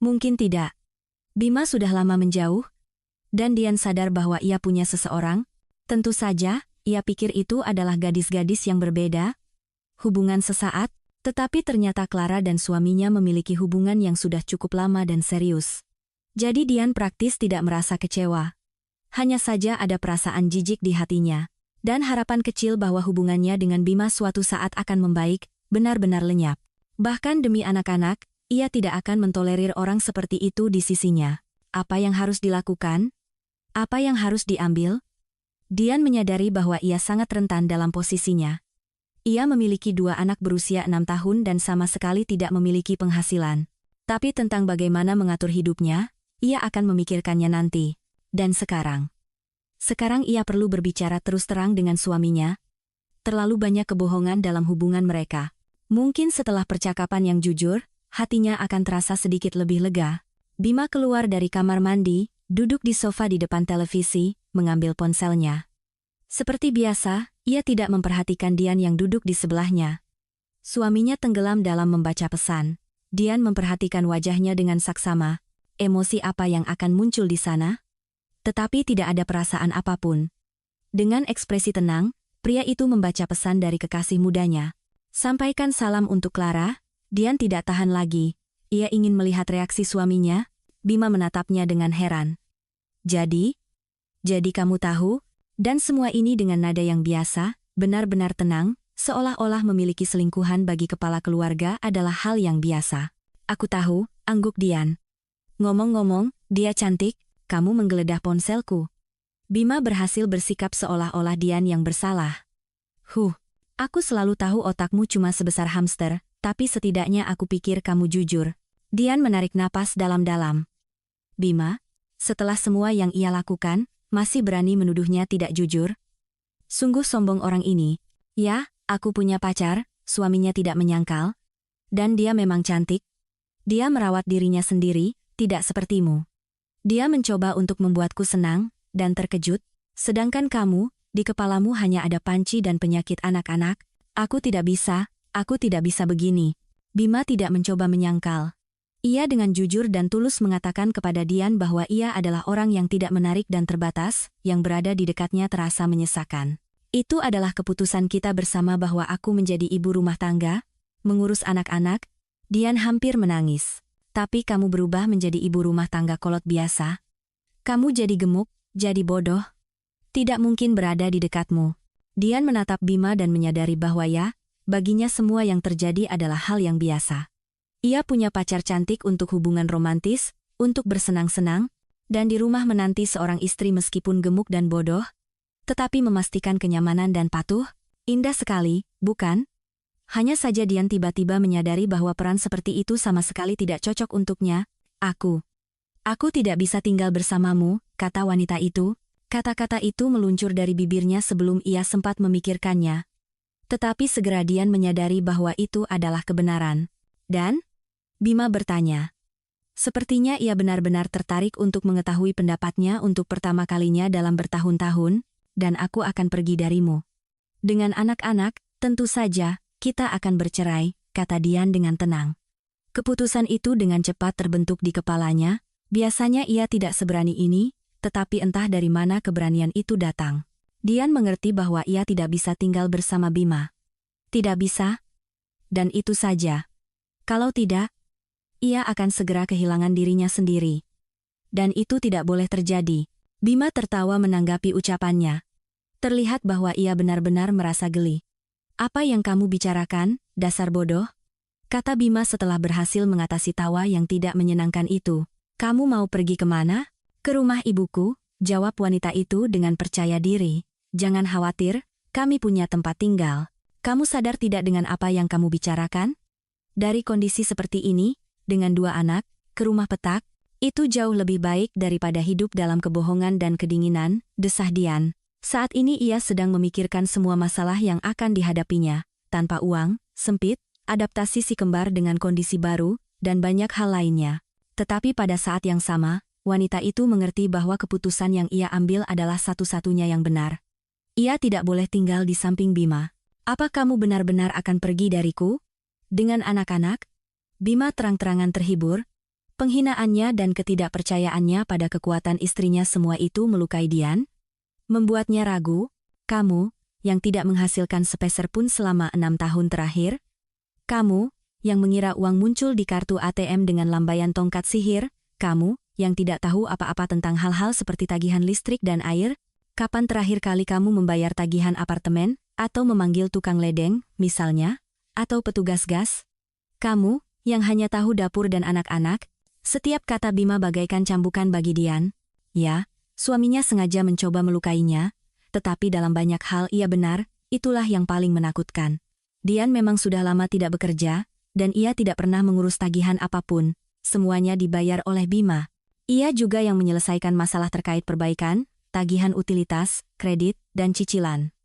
Mungkin tidak. Bima sudah lama menjauh, dan Dian sadar bahwa ia punya seseorang. Tentu saja, ia pikir itu adalah gadis-gadis yang berbeda. Hubungan sesaat, tetapi ternyata Clara dan suaminya memiliki hubungan yang sudah cukup lama dan serius. Jadi Dian praktis tidak merasa kecewa. Hanya saja ada perasaan jijik di hatinya. Dan harapan kecil bahwa hubungannya dengan Bima suatu saat akan membaik, benar-benar lenyap. Bahkan demi anak-anak, ia tidak akan mentolerir orang seperti itu di sisinya. Apa yang harus dilakukan? Apa yang harus diambil? Dian menyadari bahwa ia sangat rentan dalam posisinya. Ia memiliki 2 anak berusia 6 tahun dan sama sekali tidak memiliki penghasilan. Tapi tentang bagaimana mengatur hidupnya, ia akan memikirkannya nanti. Dan sekarang ia perlu berbicara terus terang dengan suaminya. Terlalu banyak kebohongan dalam hubungan mereka. Mungkin setelah percakapan yang jujur, hatinya akan terasa sedikit lebih lega. Bima keluar dari kamar mandi, duduk di sofa di depan televisi, mengambil ponselnya. Seperti biasa, ia tidak memperhatikan Dian yang duduk di sebelahnya. Suaminya tenggelam dalam membaca pesan. Dian memperhatikan wajahnya dengan saksama. Emosi apa yang akan muncul di sana? Tetapi tidak ada perasaan apapun. Dengan ekspresi tenang, pria itu membaca pesan dari kekasih mudanya. Sampaikan salam untuk Clara. Dian tidak tahan lagi. Ia ingin melihat reaksi suaminya. Bima menatapnya dengan heran. Jadi kamu tahu? Dan semua ini dengan nada yang biasa, benar-benar tenang, seolah-olah memiliki selingkuhan bagi kepala keluarga adalah hal yang biasa. Aku tahu, angguk Dian. Ngomong-ngomong, dia cantik, kamu menggeledah ponselku. Bima berhasil bersikap seolah-olah Dian yang bersalah. Aku selalu tahu otakmu cuma sebesar hamster, tapi setidaknya aku pikir kamu jujur. Dian menarik napas dalam-dalam. Bima, setelah semua yang ia lakukan, masih berani menuduhnya tidak jujur? Sungguh sombong orang ini. Ya, aku punya pacar, suaminya tidak menyangkal. Dan dia memang cantik. Dia merawat dirinya sendiri, tidak sepertimu. Dia mencoba untuk membuatku senang dan terkejut, sedangkan kamu, di kepalamu hanya ada panci dan penyakit anak-anak. Aku tidak bisa begini. Bima tidak mencoba menyangkal. Ia dengan jujur dan tulus mengatakan kepada Dian bahwa ia adalah orang yang tidak menarik dan terbatas, yang berada di dekatnya terasa menyesakan. Itu adalah keputusan kita bersama bahwa aku menjadi ibu rumah tangga, mengurus anak-anak. Dian hampir menangis. Tapi kamu berubah menjadi ibu rumah tangga kolot biasa. Kamu jadi gemuk, jadi bodoh. Tidak mungkin berada di dekatmu. Dian menatap Bima dan menyadari bahwa baginya semua yang terjadi adalah hal yang biasa. Ia punya pacar cantik untuk hubungan romantis, untuk bersenang-senang, dan di rumah menanti seorang istri meskipun gemuk dan bodoh, tetapi memastikan kenyamanan dan patuh. Indah sekali, bukan? Hanya saja Dian tiba-tiba menyadari bahwa peran seperti itu sama sekali tidak cocok untuknya. Aku tidak bisa tinggal bersamamu, kata wanita itu. Kata-kata itu meluncur dari bibirnya sebelum ia sempat memikirkannya. Tetapi segera Dian menyadari bahwa itu adalah kebenaran. Dan? Bima bertanya. Sepertinya ia benar-benar tertarik untuk mengetahui pendapatnya untuk pertama kalinya dalam bertahun-tahun, dan aku akan pergi darimu. Dengan anak-anak, tentu saja, kita akan bercerai, kata Dian dengan tenang. Keputusan itu dengan cepat terbentuk di kepalanya. Biasanya ia tidak seberani ini, tetapi entah dari mana keberanian itu datang. Dian mengerti bahwa ia tidak bisa tinggal bersama Bima. Tidak bisa? Dan itu saja. Kalau tidak, ia akan segera kehilangan dirinya sendiri. Dan itu tidak boleh terjadi. Bima tertawa menanggapi ucapannya. Terlihat bahwa ia benar-benar merasa geli. Apa yang kamu bicarakan, dasar bodoh? Kata Bima setelah berhasil mengatasi tawa yang tidak menyenangkan itu. Kamu mau pergi kemana? Ke rumah ibuku, jawab wanita itu dengan percaya diri. Jangan khawatir, kami punya tempat tinggal. Kamu sadar tidak dengan apa yang kamu bicarakan? Dari kondisi seperti ini, dengan 2 anak, ke rumah petak, itu jauh lebih baik daripada hidup dalam kebohongan dan kedinginan, desah Dian. Saat ini ia sedang memikirkan semua masalah yang akan dihadapinya, tanpa uang, sempit, adaptasi si kembar dengan kondisi baru, dan banyak hal lainnya. Tetapi pada saat yang sama, wanita itu mengerti bahwa keputusan yang ia ambil adalah satu-satunya yang benar. Ia tidak boleh tinggal di samping Bima. Apa kamu benar-benar akan pergi dariku? Dengan anak-anak? Bima terang-terangan terhibur. Penghinaannya dan ketidakpercayaannya pada kekuatan istrinya semua itu melukai Dian. Membuatnya ragu. Kamu, yang tidak menghasilkan sepeser pun selama 6 tahun terakhir. Kamu, yang mengira uang muncul di kartu ATM dengan lambaian tongkat sihir. Kamu, yang tidak tahu apa-apa tentang hal-hal seperti tagihan listrik dan air. Kapan terakhir kali kamu membayar tagihan apartemen, atau memanggil tukang ledeng, misalnya, atau petugas gas? Kamu, yang hanya tahu dapur dan anak-anak. Setiap kata Bima bagaikan cambukan bagi Dian. Ya, suaminya sengaja mencoba melukainya, tetapi dalam banyak hal ia benar, itulah yang paling menakutkan. Dian memang sudah lama tidak bekerja, dan ia tidak pernah mengurus tagihan apapun. Semuanya dibayar oleh Bima. Ia juga yang menyelesaikan masalah terkait perbaikan, tagihan utilitas, kredit, dan cicilan.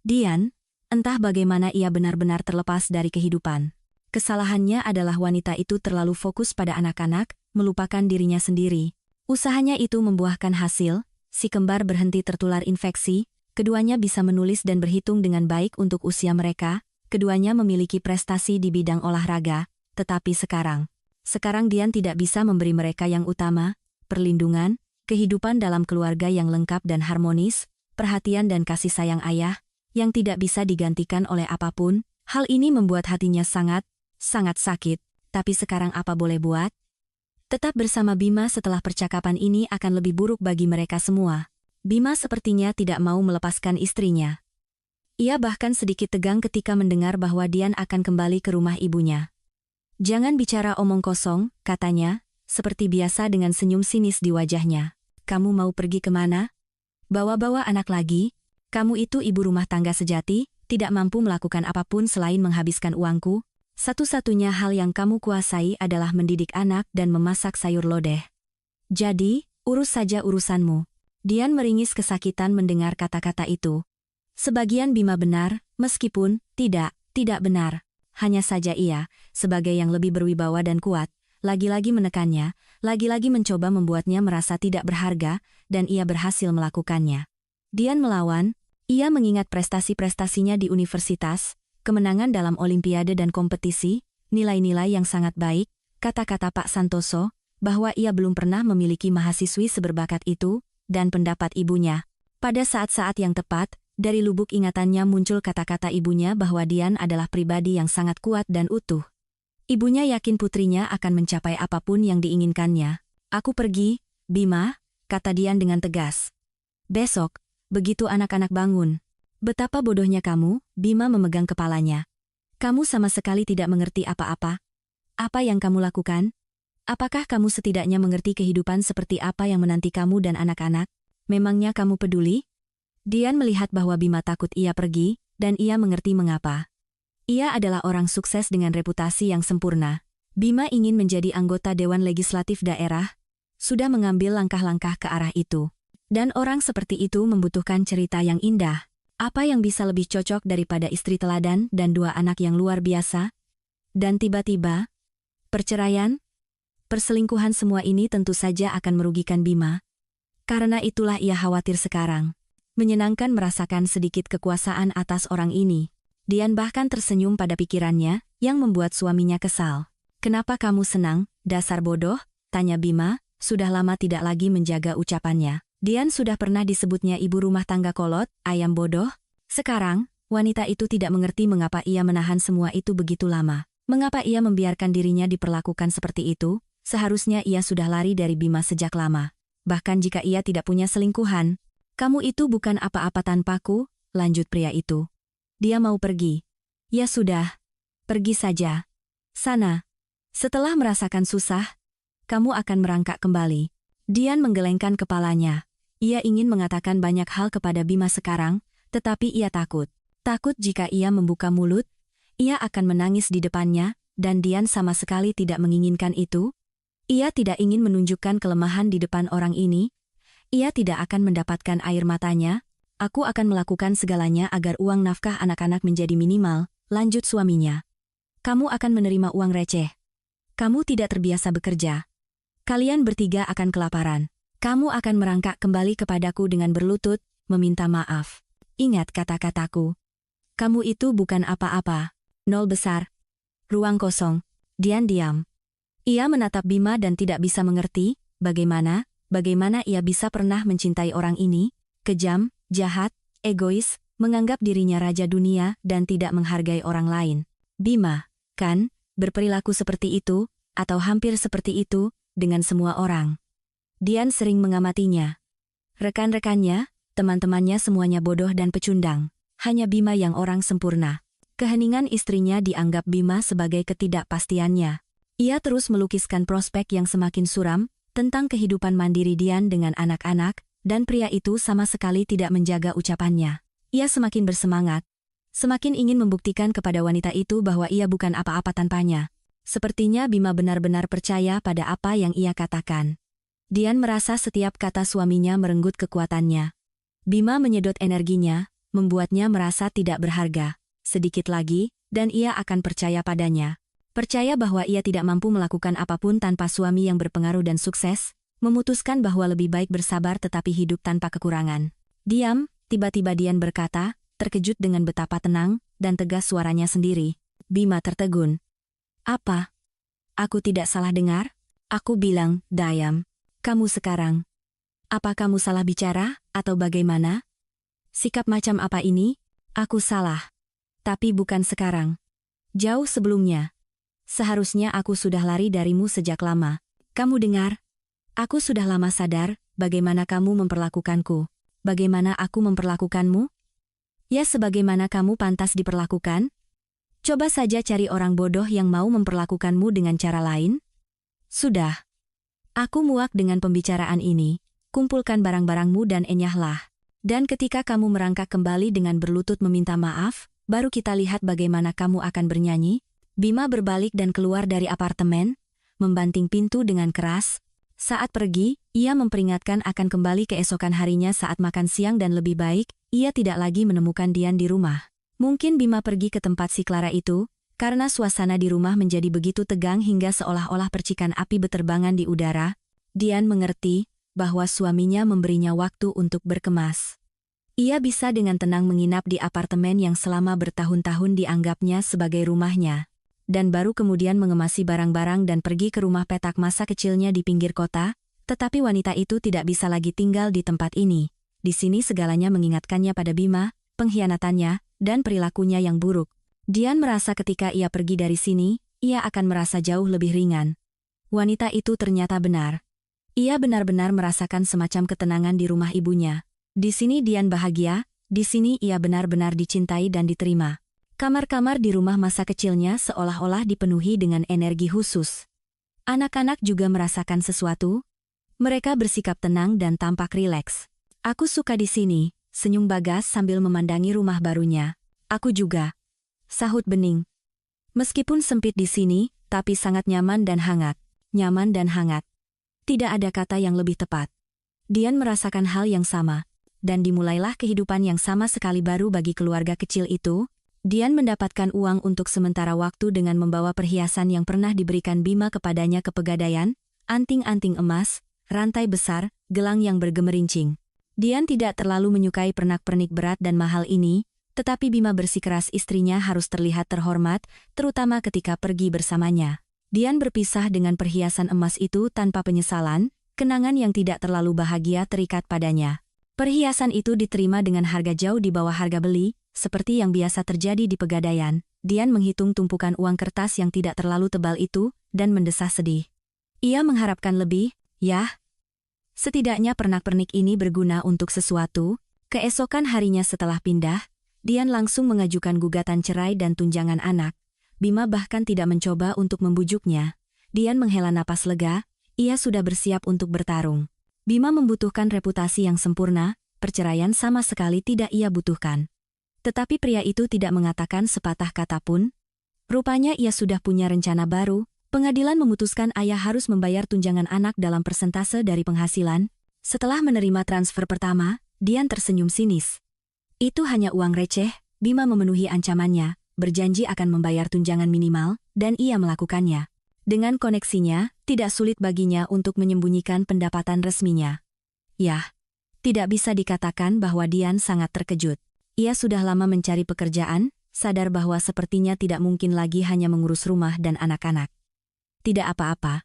Dian, Entah bagaimana ia benar-benar terlepas dari kehidupan. Kesalahannya adalah wanita itu terlalu fokus pada anak-anak, melupakan dirinya sendiri. Usahanya itu membuahkan hasil, si kembar berhenti tertular infeksi, keduanya bisa menulis dan berhitung dengan baik untuk usia mereka, keduanya memiliki prestasi di bidang olahraga, tetapi sekarang Dian tidak bisa memberi mereka yang utama, perlindungan, kehidupan dalam keluarga yang lengkap dan harmonis, perhatian dan kasih sayang ayah, yang tidak bisa digantikan oleh apapun. Hal ini membuat hatinya sangat sakit, tapi sekarang apa boleh buat? Tetap bersama Bima setelah percakapan ini akan lebih buruk bagi mereka semua. Bima sepertinya tidak mau melepaskan istrinya. Ia bahkan sedikit tegang ketika mendengar bahwa Dian akan kembali ke rumah ibunya. "Jangan bicara omong kosong," katanya, seperti biasa dengan senyum sinis di wajahnya. "Kamu mau pergi kemana? Bawa-bawa anak lagi? Kamu itu ibu rumah tangga sejati, tidak mampu melakukan apapun selain menghabiskan uangku. Satu-satunya hal yang kamu kuasai adalah mendidik anak dan memasak sayur lodeh. Jadi, urus saja urusanmu." Dian meringis kesakitan mendengar kata-kata itu. Sebagian Bima benar, meskipun tidak benar. Hanya saja ia, sebagai yang lebih berwibawa dan kuat, lagi-lagi menekannya, lagi-lagi mencoba membuatnya merasa tidak berharga, dan ia berhasil melakukannya. Dian melawan, ia mengingat prestasi-prestasinya di universitas, kemenangan dalam olimpiade dan kompetisi, nilai-nilai yang sangat baik, kata-kata Pak Santoso, bahwa ia belum pernah memiliki mahasiswi seberbakat itu, dan pendapat ibunya. Pada saat-saat yang tepat, dari lubuk ingatannya muncul kata-kata ibunya bahwa Dian adalah pribadi yang sangat kuat dan utuh. Ibunya yakin putrinya akan mencapai apapun yang diinginkannya. "Aku pergi, Bima," kata Dian dengan tegas. "Besok, begitu anak-anak bangun." "Betapa bodohnya kamu," Bima memegang kepalanya. "Kamu sama sekali tidak mengerti apa-apa. Apa yang kamu lakukan? Apakah kamu setidaknya mengerti kehidupan seperti apa yang menanti kamu dan anak-anak? Memangnya kamu peduli?" Dian melihat bahwa Bima takut ia pergi, dan ia mengerti mengapa. Ia adalah orang sukses dengan reputasi yang sempurna. Bima ingin menjadi anggota Dewan Legislatif Daerah, sudah mengambil langkah-langkah ke arah itu. Dan orang seperti itu membutuhkan cerita yang indah. Apa yang bisa lebih cocok daripada istri teladan dan 2 anak yang luar biasa? Dan tiba-tiba, perceraian? Perselingkuhan, semua ini tentu saja akan merugikan Bima. Karena itulah ia khawatir sekarang. Menyenangkan merasakan sedikit kekuasaan atas orang ini. Dian bahkan tersenyum pada pikirannya, yang membuat suaminya kesal. "Kenapa kamu senang, dasar bodoh?" tanya Bima, sudah lama tidak lagi menjaga ucapannya. Dian sudah pernah disebutnya ibu rumah tangga kolot, ayam bodoh. Sekarang, wanita itu tidak mengerti mengapa ia menahan semua itu begitu lama. Mengapa ia membiarkan dirinya diperlakukan seperti itu? Seharusnya ia sudah lari dari Bima sejak lama. Bahkan jika ia tidak punya selingkuhan. "Kamu itu bukan apa-apa tanpaku," lanjut pria itu. Dia mau pergi. "Ya sudah. Pergi saja. Sana. Setelah merasakan susah, kamu akan merangkak kembali." Dian menggelengkan kepalanya. Ia ingin mengatakan banyak hal kepada Bima sekarang, tetapi ia takut. Takut jika ia membuka mulut, ia akan menangis di depannya, dan Dian sama sekali tidak menginginkan itu. Ia tidak ingin menunjukkan kelemahan di depan orang ini. Ia tidak akan mendapatkan air matanya. "Aku akan melakukan segalanya agar uang nafkah anak-anak menjadi minimal," lanjut suaminya. "Kamu akan menerima uang receh. Kamu tidak terbiasa bekerja. Kalian bertiga akan kelaparan. Kamu akan merangkak kembali kepadaku dengan berlutut, meminta maaf. Ingat kata-kataku. Kamu itu bukan apa-apa. Nol besar. Ruang kosong." Dian diam. Ia menatap Bima dan tidak bisa mengerti, bagaimana ia bisa pernah mencintai orang ini, kejam, jahat, egois, menganggap dirinya raja dunia dan tidak menghargai orang lain. Bima, kan, berperilaku seperti itu, atau hampir seperti itu, dengan semua orang. Dian sering mengamatinya. Rekan-rekannya, teman-temannya semuanya bodoh dan pecundang. Hanya Bima yang orang sempurna. Keheningan istrinya dianggap Bima sebagai ketidakpastiannya. Ia terus melukiskan prospek yang semakin suram, tentang kehidupan mandiri Dian dengan anak-anak, dan pria itu sama sekali tidak menjaga ucapannya. Ia semakin bersemangat, semakin ingin membuktikan kepada wanita itu bahwa ia bukan apa-apa tanpanya. Sepertinya Bima benar-benar percaya pada apa yang ia katakan. Dian merasa setiap kata suaminya merenggut kekuatannya. Bima menyedot energinya, membuatnya merasa tidak berharga. Sedikit lagi, dan ia akan percaya padanya. Percaya bahwa ia tidak mampu melakukan apapun tanpa suami yang berpengaruh dan sukses, memutuskan bahwa lebih baik bersabar tetapi hidup tanpa kekurangan. Diam, tiba-tiba Dian berkata, terkejut dengan betapa tenang dan tegas suaranya sendiri. Bima tertegun. Apa? Aku tidak salah dengar? Aku bilang, Dayam. Kamu sekarang. Apa kamu salah bicara, atau bagaimana? Sikap macam apa ini? Aku salah. Tapi bukan sekarang. Jauh sebelumnya. Seharusnya aku sudah lari darimu sejak lama. Kamu dengar? Aku sudah lama sadar, bagaimana kamu memperlakukanku. Bagaimana aku memperlakukanmu? Ya sebagaimana kamu pantas diperlakukan. Coba saja cari orang bodoh yang mau memperlakukanmu dengan cara lain. Sudah. Aku muak dengan pembicaraan ini. Kumpulkan barang-barangmu dan enyahlah. Dan ketika kamu merangkak kembali dengan berlutut meminta maaf, baru kita lihat bagaimana kamu akan bernyanyi. Bima berbalik dan keluar dari apartemen, membanting pintu dengan keras. Saat pergi, ia memperingatkan akan kembali keesokan harinya saat makan siang dan lebih baik, ia tidak lagi menemukan Dian di rumah. Mungkin Bima pergi ke tempat si Clara itu, karena suasana di rumah menjadi begitu tegang hingga seolah-olah percikan api beterbangan di udara. Dian mengerti bahwa suaminya memberinya waktu untuk berkemas. Ia bisa dengan tenang menginap di apartemen yang selama bertahun-tahun dianggapnya sebagai rumahnya. Dan baru kemudian mengemasi barang-barang dan pergi ke rumah petak masa kecilnya di pinggir kota, tetapi wanita itu tidak bisa lagi tinggal di tempat ini. Di sini segalanya mengingatkannya pada Bima, pengkhianatannya, dan perilakunya yang buruk. Dian merasa ketika ia pergi dari sini, ia akan merasa jauh lebih ringan. Wanita itu ternyata benar. Ia benar-benar merasakan semacam ketenangan di rumah ibunya. Di sini Dian bahagia, di sini ia benar-benar dicintai dan diterima. Kamar-kamar di rumah masa kecilnya seolah-olah dipenuhi dengan energi khusus. Anak-anak juga merasakan sesuatu. Mereka bersikap tenang dan tampak rileks. Aku suka di sini, senyum Bagas sambil memandangi rumah barunya. Aku juga. Sahut Bening. Meskipun sempit di sini, tapi sangat nyaman dan hangat. Nyaman dan hangat. Tidak ada kata yang lebih tepat. Dian merasakan hal yang sama. Dan dimulailah kehidupan yang sama sekali baru bagi keluarga kecil itu. Dian mendapatkan uang untuk sementara waktu dengan membawa perhiasan yang pernah diberikan Bima kepadanya ke Pegadaian, anting-anting emas, rantai besar, gelang yang bergemerincing. Dian tidak terlalu menyukai pernak-pernik berat dan mahal ini, tetapi Bima bersikeras istrinya harus terlihat terhormat, terutama ketika pergi bersamanya. Dian berpisah dengan perhiasan emas itu tanpa penyesalan, kenangan yang tidak terlalu bahagia terikat padanya. Perhiasan itu diterima dengan harga jauh di bawah harga beli, seperti yang biasa terjadi di Pegadaian. Dian menghitung tumpukan uang kertas yang tidak terlalu tebal itu, dan mendesah sedih. Ia mengharapkan lebih, ya. Setidaknya pernak-pernik ini berguna untuk sesuatu. Keesokan harinya setelah pindah, Dian langsung mengajukan gugatan cerai dan tunjangan anak. Bima bahkan tidak mencoba untuk membujuknya. Dian menghela napas lega, ia sudah bersiap untuk bertarung. Bima membutuhkan reputasi yang sempurna, perceraian sama sekali tidak ia butuhkan. Tetapi pria itu tidak mengatakan sepatah kata pun. Rupanya ia sudah punya rencana baru. Pengadilan memutuskan ayah harus membayar tunjangan anak dalam persentase dari penghasilan. Setelah menerima transfer pertama, Dian tersenyum sinis. Itu hanya uang receh. Bima memenuhi ancamannya, berjanji akan membayar tunjangan minimal, dan ia melakukannya. Dengan koneksinya, tidak sulit baginya untuk menyembunyikan pendapatan resminya. Yah, tidak bisa dikatakan bahwa Dian sangat terkejut. Ia sudah lama mencari pekerjaan, sadar bahwa sepertinya tidak mungkin lagi hanya mengurus rumah dan anak-anak. Tidak apa-apa.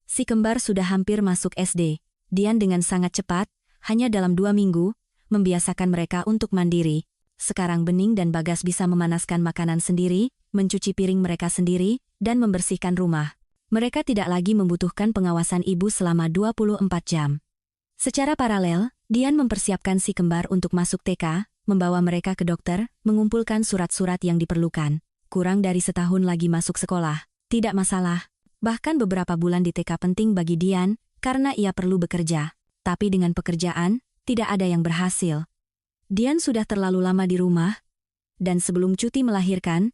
Si kembar sudah hampir masuk SD. Dian dengan sangat cepat, hanya dalam 2 minggu, membiasakan mereka untuk mandiri. Sekarang Bening dan Bagas bisa memanaskan makanan sendiri, mencuci piring mereka sendiri, dan membersihkan rumah. Mereka tidak lagi membutuhkan pengawasan ibu selama 24 jam. Secara paralel, Dian mempersiapkan si kembar untuk masuk TK, membawa mereka ke dokter, mengumpulkan surat-surat yang diperlukan. Kurang dari setahun lagi masuk sekolah. Tidak masalah. Bahkan beberapa bulan di TK penting bagi Dian, karena ia perlu bekerja. Tapi dengan pekerjaan, tidak ada yang berhasil. Dian sudah terlalu lama di rumah, dan sebelum cuti melahirkan,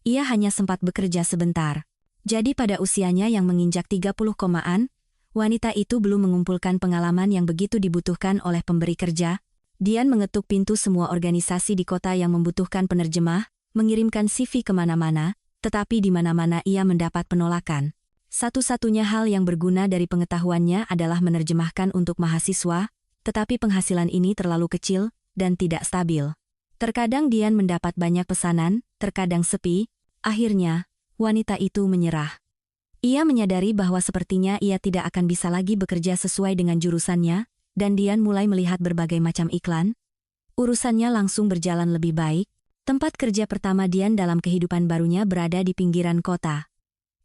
ia hanya sempat bekerja sebentar. Jadi pada usianya yang menginjak 30 komaan, wanita itu belum mengumpulkan pengalaman yang begitu dibutuhkan oleh pemberi kerja. Dian mengetuk pintu semua organisasi di kota yang membutuhkan penerjemah, mengirimkan CV kemana-mana, tetapi di mana-mana ia mendapat penolakan. Satu-satunya hal yang berguna dari pengetahuannya adalah menerjemahkan untuk mahasiswa, tetapi penghasilan ini terlalu kecil dan tidak stabil. Terkadang Dian mendapat banyak pesanan, terkadang sepi. Akhirnya, wanita itu menyerah. Ia menyadari bahwa sepertinya ia tidak akan bisa lagi bekerja sesuai dengan jurusannya, dan Dian mulai melihat berbagai macam iklan. Urusannya langsung berjalan lebih baik. Tempat kerja pertama Dian dalam kehidupan barunya berada di pinggiran kota.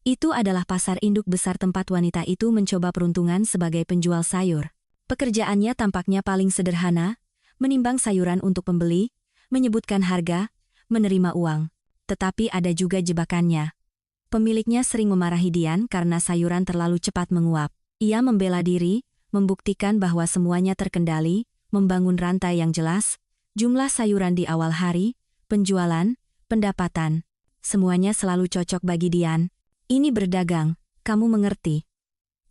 Itu adalah pasar induk besar tempat wanita itu mencoba peruntungan sebagai penjual sayur. Pekerjaannya tampaknya paling sederhana, menimbang sayuran untuk pembeli, menyebutkan harga, menerima uang. Tetapi ada juga jebakannya. Pemiliknya sering memarahi Dian karena sayuran terlalu cepat menguap. Ia membela diri, membuktikan bahwa semuanya terkendali, membangun rantai yang jelas, jumlah sayuran di awal hari, penjualan, pendapatan. Semuanya selalu cocok bagi Dian. Ini berdagang, kamu mengerti.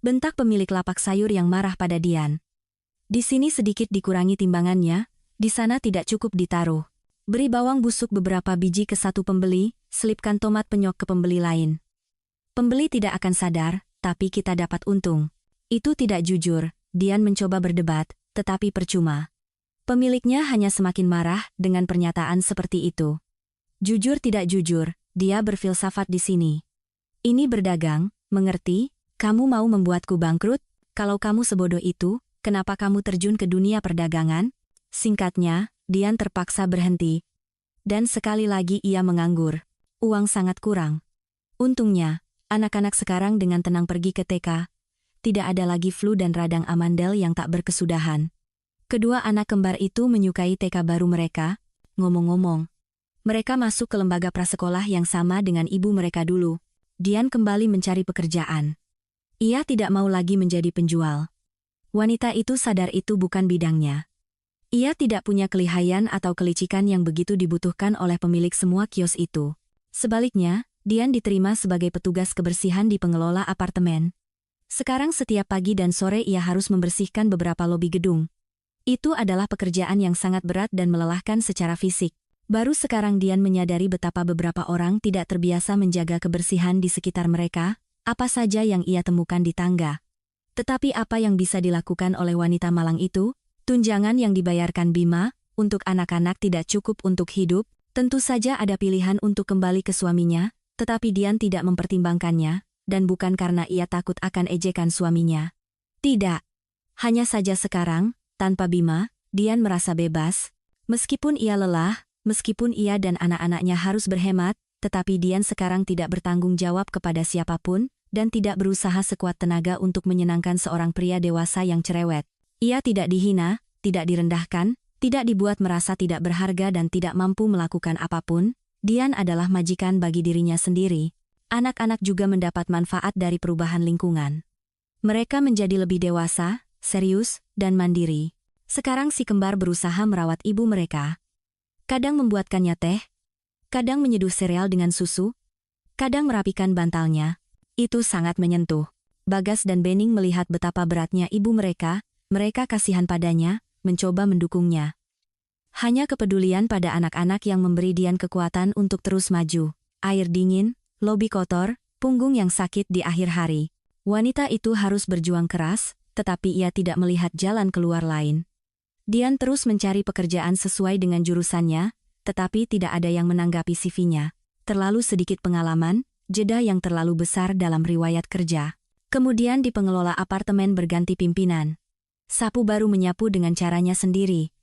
Bentak pemilik lapak sayur yang marah pada Dian. Di sini sedikit dikurangi timbangannya, di sana tidak cukup ditaruh. Beri bawang busuk beberapa biji ke satu pembeli, selipkan tomat penyok ke pembeli lain. Pembeli tidak akan sadar, tapi kita dapat untung. Itu tidak jujur, Dian mencoba berdebat, tetapi percuma. Pemiliknya hanya semakin marah dengan pernyataan seperti itu. Jujur tidak jujur, dia berfilsafat di sini. Ini berdagang, mengerti? Kamu mau membuatku bangkrut? Kalau kamu sebodoh itu, kenapa kamu terjun ke dunia perdagangan? Singkatnya, Dian terpaksa berhenti. Dan sekali lagi ia menganggur. Uang sangat kurang. Untungnya, anak-anak sekarang dengan tenang pergi ke TK. Tidak ada lagi flu dan radang amandel yang tak berkesudahan. Kedua anak kembar itu menyukai TK baru mereka. Ngomong-ngomong, mereka masuk ke lembaga prasekolah yang sama dengan ibu mereka dulu. Dian kembali mencari pekerjaan. Ia tidak mau lagi menjadi penjual. Wanita itu sadar itu bukan bidangnya. Ia tidak punya kelihayan atau kelicikan yang begitu dibutuhkan oleh pemilik semua kios itu. Sebaliknya, Dian diterima sebagai petugas kebersihan di pengelola apartemen. Sekarang setiap pagi dan sore ia harus membersihkan beberapa lobi gedung. Itu adalah pekerjaan yang sangat berat dan melelahkan secara fisik. Baru sekarang Dian menyadari betapa beberapa orang tidak terbiasa menjaga kebersihan di sekitar mereka, apa saja yang ia temukan di tangga. Tetapi apa yang bisa dilakukan oleh wanita malang itu? Tunjangan yang dibayarkan Bima, untuk anak-anak tidak cukup untuk hidup, tentu saja ada pilihan untuk kembali ke suaminya, tetapi Dian tidak mempertimbangkannya. Dan bukan karena ia takut akan ejekan suaminya. Tidak. Hanya saja sekarang, tanpa Bima, Dian merasa bebas. Meskipun ia lelah, meskipun ia dan anak-anaknya harus berhemat, tetapi Dian sekarang tidak bertanggung jawab kepada siapapun, dan tidak berusaha sekuat tenaga untuk menyenangkan seorang pria dewasa yang cerewet. Ia tidak dihina, tidak direndahkan, tidak dibuat merasa tidak berharga dan tidak mampu melakukan apapun. Dian adalah majikan bagi dirinya sendiri. Anak-anak juga mendapat manfaat dari perubahan lingkungan. Mereka menjadi lebih dewasa, serius, dan mandiri. Sekarang si kembar berusaha merawat ibu mereka. Kadang membuatkannya teh, kadang menyeduh sereal dengan susu, kadang merapikan bantalnya. Itu sangat menyentuh. Bagas dan Bening melihat betapa beratnya ibu mereka kasihan padanya, mencoba mendukungnya. Hanya kepedulian pada anak-anak yang memberi Dian kekuatan untuk terus maju. Air dingin, lobi kotor, punggung yang sakit di akhir hari. Wanita itu harus berjuang keras, tetapi ia tidak melihat jalan keluar lain. Dian terus mencari pekerjaan sesuai dengan jurusannya, tetapi tidak ada yang menanggapi CV-nya. Terlalu sedikit pengalaman, jeda yang terlalu besar dalam riwayat kerja. Kemudian di pengelola apartemen berganti pimpinan. Sapu baru menyapu dengan caranya sendiri.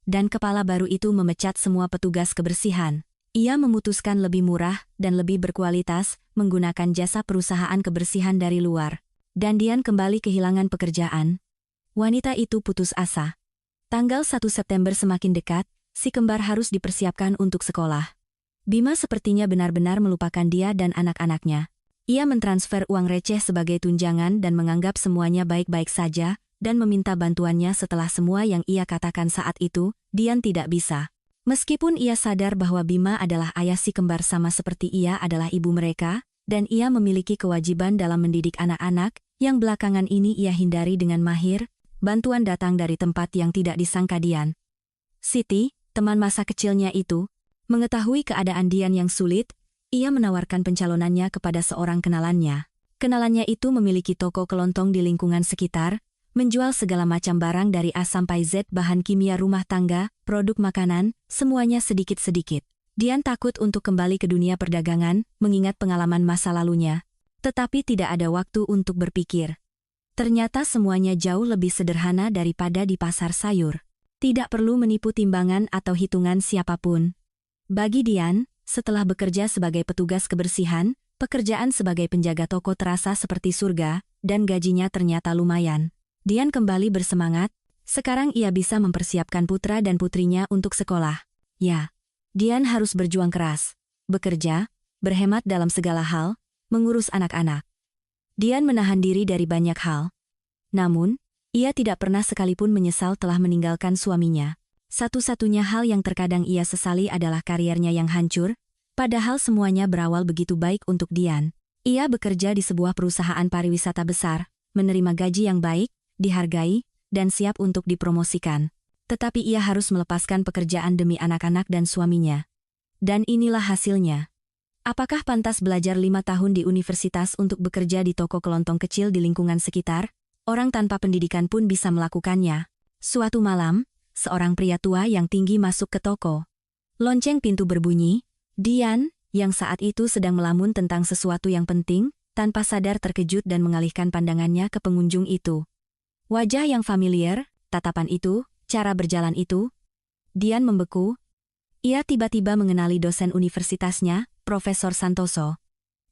Dan kepala baru itu memecat semua petugas kebersihan. Ia memutuskan lebih murah dan lebih berkualitas menggunakan jasa perusahaan kebersihan dari luar. Dan Dian kembali kehilangan pekerjaan. Wanita itu putus asa. Tanggal 1 September semakin dekat, si kembar harus dipersiapkan untuk sekolah. Bima sepertinya benar-benar melupakan dia dan anak-anaknya. Ia mentransfer uang receh sebagai tunjangan dan menganggap semuanya baik-baik saja, dan meminta bantuannya setelah semua yang ia katakan saat itu, Dian tidak bisa. Meskipun ia sadar bahwa Bima adalah ayah si kembar sama seperti ia adalah ibu mereka, dan ia memiliki kewajiban dalam mendidik anak-anak, yang belakangan ini ia hindari dengan mahir, bantuan datang dari tempat yang tidak disangka Dian. Siti, teman masa kecilnya itu, mengetahui keadaan Dian yang sulit, ia menawarkan pencalonannya kepada seorang kenalannya. Kenalannya itu memiliki toko kelontong di lingkungan sekitar, menjual segala macam barang dari A sampai Z, bahan kimia rumah tangga, produk makanan, semuanya sedikit-sedikit. Dian takut untuk kembali ke dunia perdagangan, mengingat pengalaman masa lalunya. Tetapi tidak ada waktu untuk berpikir. Ternyata semuanya jauh lebih sederhana daripada di pasar sayur. Tidak perlu menipu timbangan atau hitungan siapapun. Bagi Dian, setelah bekerja sebagai petugas kebersihan, pekerjaan sebagai penjaga toko terasa seperti surga, dan gajinya ternyata lumayan. Dian kembali bersemangat, sekarang ia bisa mempersiapkan putra dan putrinya untuk sekolah. Ya, Dian harus berjuang keras, bekerja, berhemat dalam segala hal, mengurus anak-anak. Dian menahan diri dari banyak hal. Namun, ia tidak pernah sekalipun menyesal telah meninggalkan suaminya. Satu-satunya hal yang terkadang ia sesali adalah kariernya yang hancur, padahal semuanya berawal begitu baik untuk Dian. Ia bekerja di sebuah perusahaan pariwisata besar, menerima gaji yang baik, dihargai, dan siap untuk dipromosikan. Tetapi ia harus melepaskan pekerjaan demi anak-anak dan suaminya. Dan inilah hasilnya. Apakah pantas belajar 5 tahun di universitas untuk bekerja di toko kelontong kecil di lingkungan sekitar? Orang tanpa pendidikan pun bisa melakukannya. Suatu malam, seorang pria tua yang tinggi masuk ke toko. Lonceng pintu berbunyi. Dian, yang saat itu sedang melamun tentang sesuatu yang penting, tanpa sadar terkejut dan mengalihkan pandangannya ke pengunjung itu. Wajah yang familiar, tatapan itu, cara berjalan itu. Dian membeku. Ia tiba-tiba mengenali dosen universitasnya, Profesor Santoso.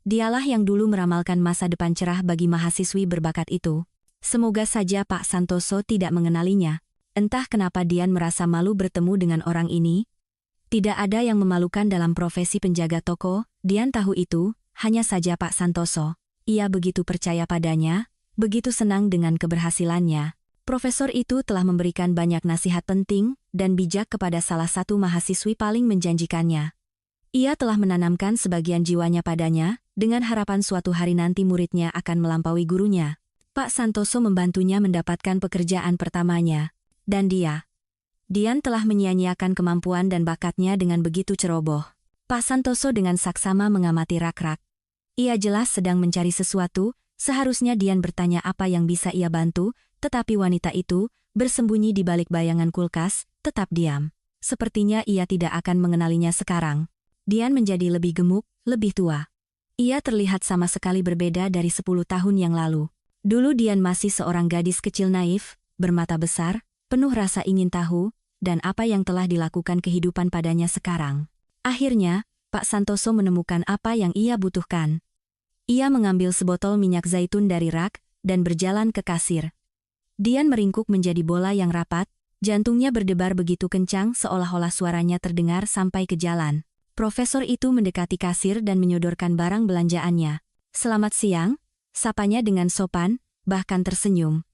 Dialah yang dulu meramalkan masa depan cerah bagi mahasiswi berbakat itu. Semoga saja Pak Santoso tidak mengenalinya. Entah kenapa Dian merasa malu bertemu dengan orang ini. Tidak ada yang memalukan dalam profesi penjaga toko, Dian tahu itu, hanya saja Pak Santoso. Ia begitu percaya padanya, begitu senang dengan keberhasilannya. Profesor itu telah memberikan banyak nasihat penting dan bijak kepada salah satu mahasiswi paling menjanjikannya. Ia telah menanamkan sebagian jiwanya padanya, dengan harapan suatu hari nanti muridnya akan melampaui gurunya. Pak Santoso membantunya mendapatkan pekerjaan pertamanya. Dan Dian telah menyia-nyiakan kemampuan dan bakatnya dengan begitu ceroboh. Pak Santoso dengan saksama mengamati rak-rak. Ia jelas sedang mencari sesuatu, seharusnya Dian bertanya apa yang bisa ia bantu, tetapi wanita itu, bersembunyi di balik bayangan kulkas, tetap diam. Sepertinya ia tidak akan mengenalinya sekarang. Dian menjadi lebih gemuk, lebih tua. Ia terlihat sama sekali berbeda dari 10 tahun yang lalu. Dulu Dian masih seorang gadis kecil naif, bermata besar, penuh rasa ingin tahu, dan apa yang telah dilakukan kehidupan padanya sekarang. Akhirnya, Pak Santoso menemukan apa yang ia butuhkan. Ia mengambil sebotol minyak zaitun dari rak, dan berjalan ke kasir. Dian meringkuk menjadi bola yang rapat, jantungnya berdebar begitu kencang seolah-olah suaranya terdengar sampai ke jalan. Profesor itu mendekati kasir dan menyodorkan barang belanjaannya. "Selamat siang," sapanya dengan sopan, bahkan tersenyum.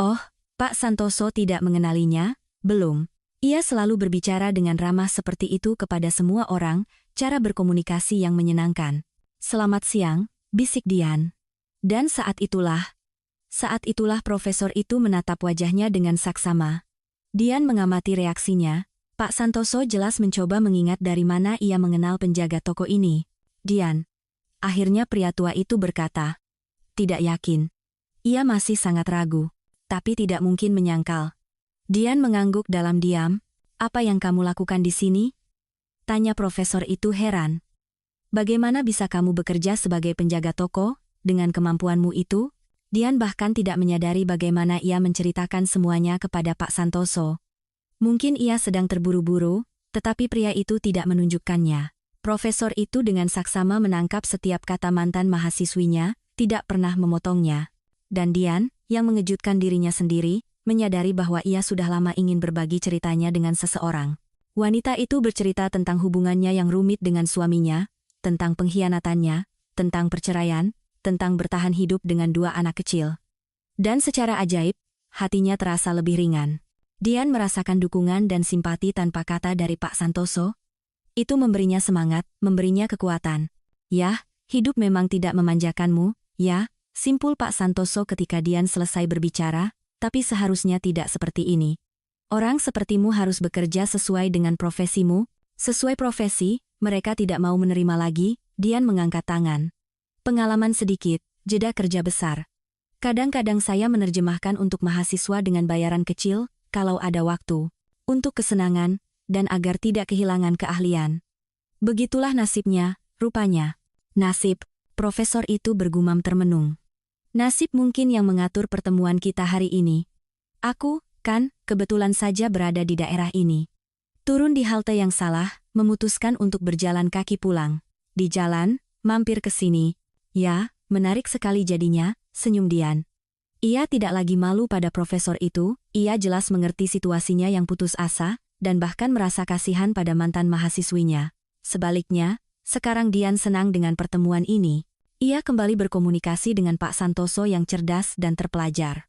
Oh, Pak Santoso tidak mengenalinya, belum. Ia selalu berbicara dengan ramah seperti itu kepada semua orang, cara berkomunikasi yang menyenangkan. "Selamat siang," bisik Dian. Dan saat itulah profesor itu menatap wajahnya dengan saksama. Dian mengamati reaksinya. Pak Santoso jelas mencoba mengingat dari mana ia mengenal penjaga toko ini. "Dian." Akhirnya pria tua itu berkata. Tidak yakin. Ia masih sangat ragu, tapi tidak mungkin menyangkal. Dian mengangguk dalam diam. "Apa yang kamu lakukan di sini?" tanya profesor itu heran. "Bagaimana bisa kamu bekerja sebagai penjaga toko, dengan kemampuanmu itu?" Dian bahkan tidak menyadari bagaimana ia menceritakan semuanya kepada Pak Santoso. Mungkin ia sedang terburu-buru, tetapi pria itu tidak menunjukkannya. Profesor itu dengan saksama menangkap setiap kata mantan mahasiswinya, tidak pernah memotongnya. Dan Dian, yang mengejutkan dirinya sendiri, menyadari bahwa ia sudah lama ingin berbagi ceritanya dengan seseorang. Wanita itu bercerita tentang hubungannya yang rumit dengan suaminya, tentang pengkhianatannya, tentang perceraian, tentang bertahan hidup dengan 2 anak kecil. Dan secara ajaib, hatinya terasa lebih ringan. Dian merasakan dukungan dan simpati tanpa kata dari Pak Santoso. Itu memberinya semangat, memberinya kekuatan. "Yah, hidup memang tidak memanjakanmu, ya," simpul Pak Santoso ketika Dian selesai berbicara, "tapi seharusnya tidak seperti ini." Orang sepertimu harus bekerja sesuai dengan profesimu. Sesuai profesi, mereka tidak mau menerima lagi. Dian mengangkat tangan. Pengalaman sedikit, jeda kerja besar. Kadang-kadang saya menerjemahkan untuk mahasiswa dengan bayaran kecil, kalau ada waktu. Untuk kesenangan, dan agar tidak kehilangan keahlian. Begitulah nasibnya, rupanya. Nasib, profesor itu bergumam termenung. Nasib mungkin yang mengatur pertemuan kita hari ini. Aku, kan, kebetulan saja berada di daerah ini. Turun di halte yang salah, memutuskan untuk berjalan kaki pulang. Di jalan, mampir ke sini. Ya, menarik sekali jadinya, senyum Dian. Ia tidak lagi malu pada profesor itu, ia jelas mengerti situasinya yang putus asa, dan bahkan merasa kasihan pada mantan mahasiswinya. Sebaliknya, sekarang Dian senang dengan pertemuan ini. Ia kembali berkomunikasi dengan Pak Santoso yang cerdas dan terpelajar.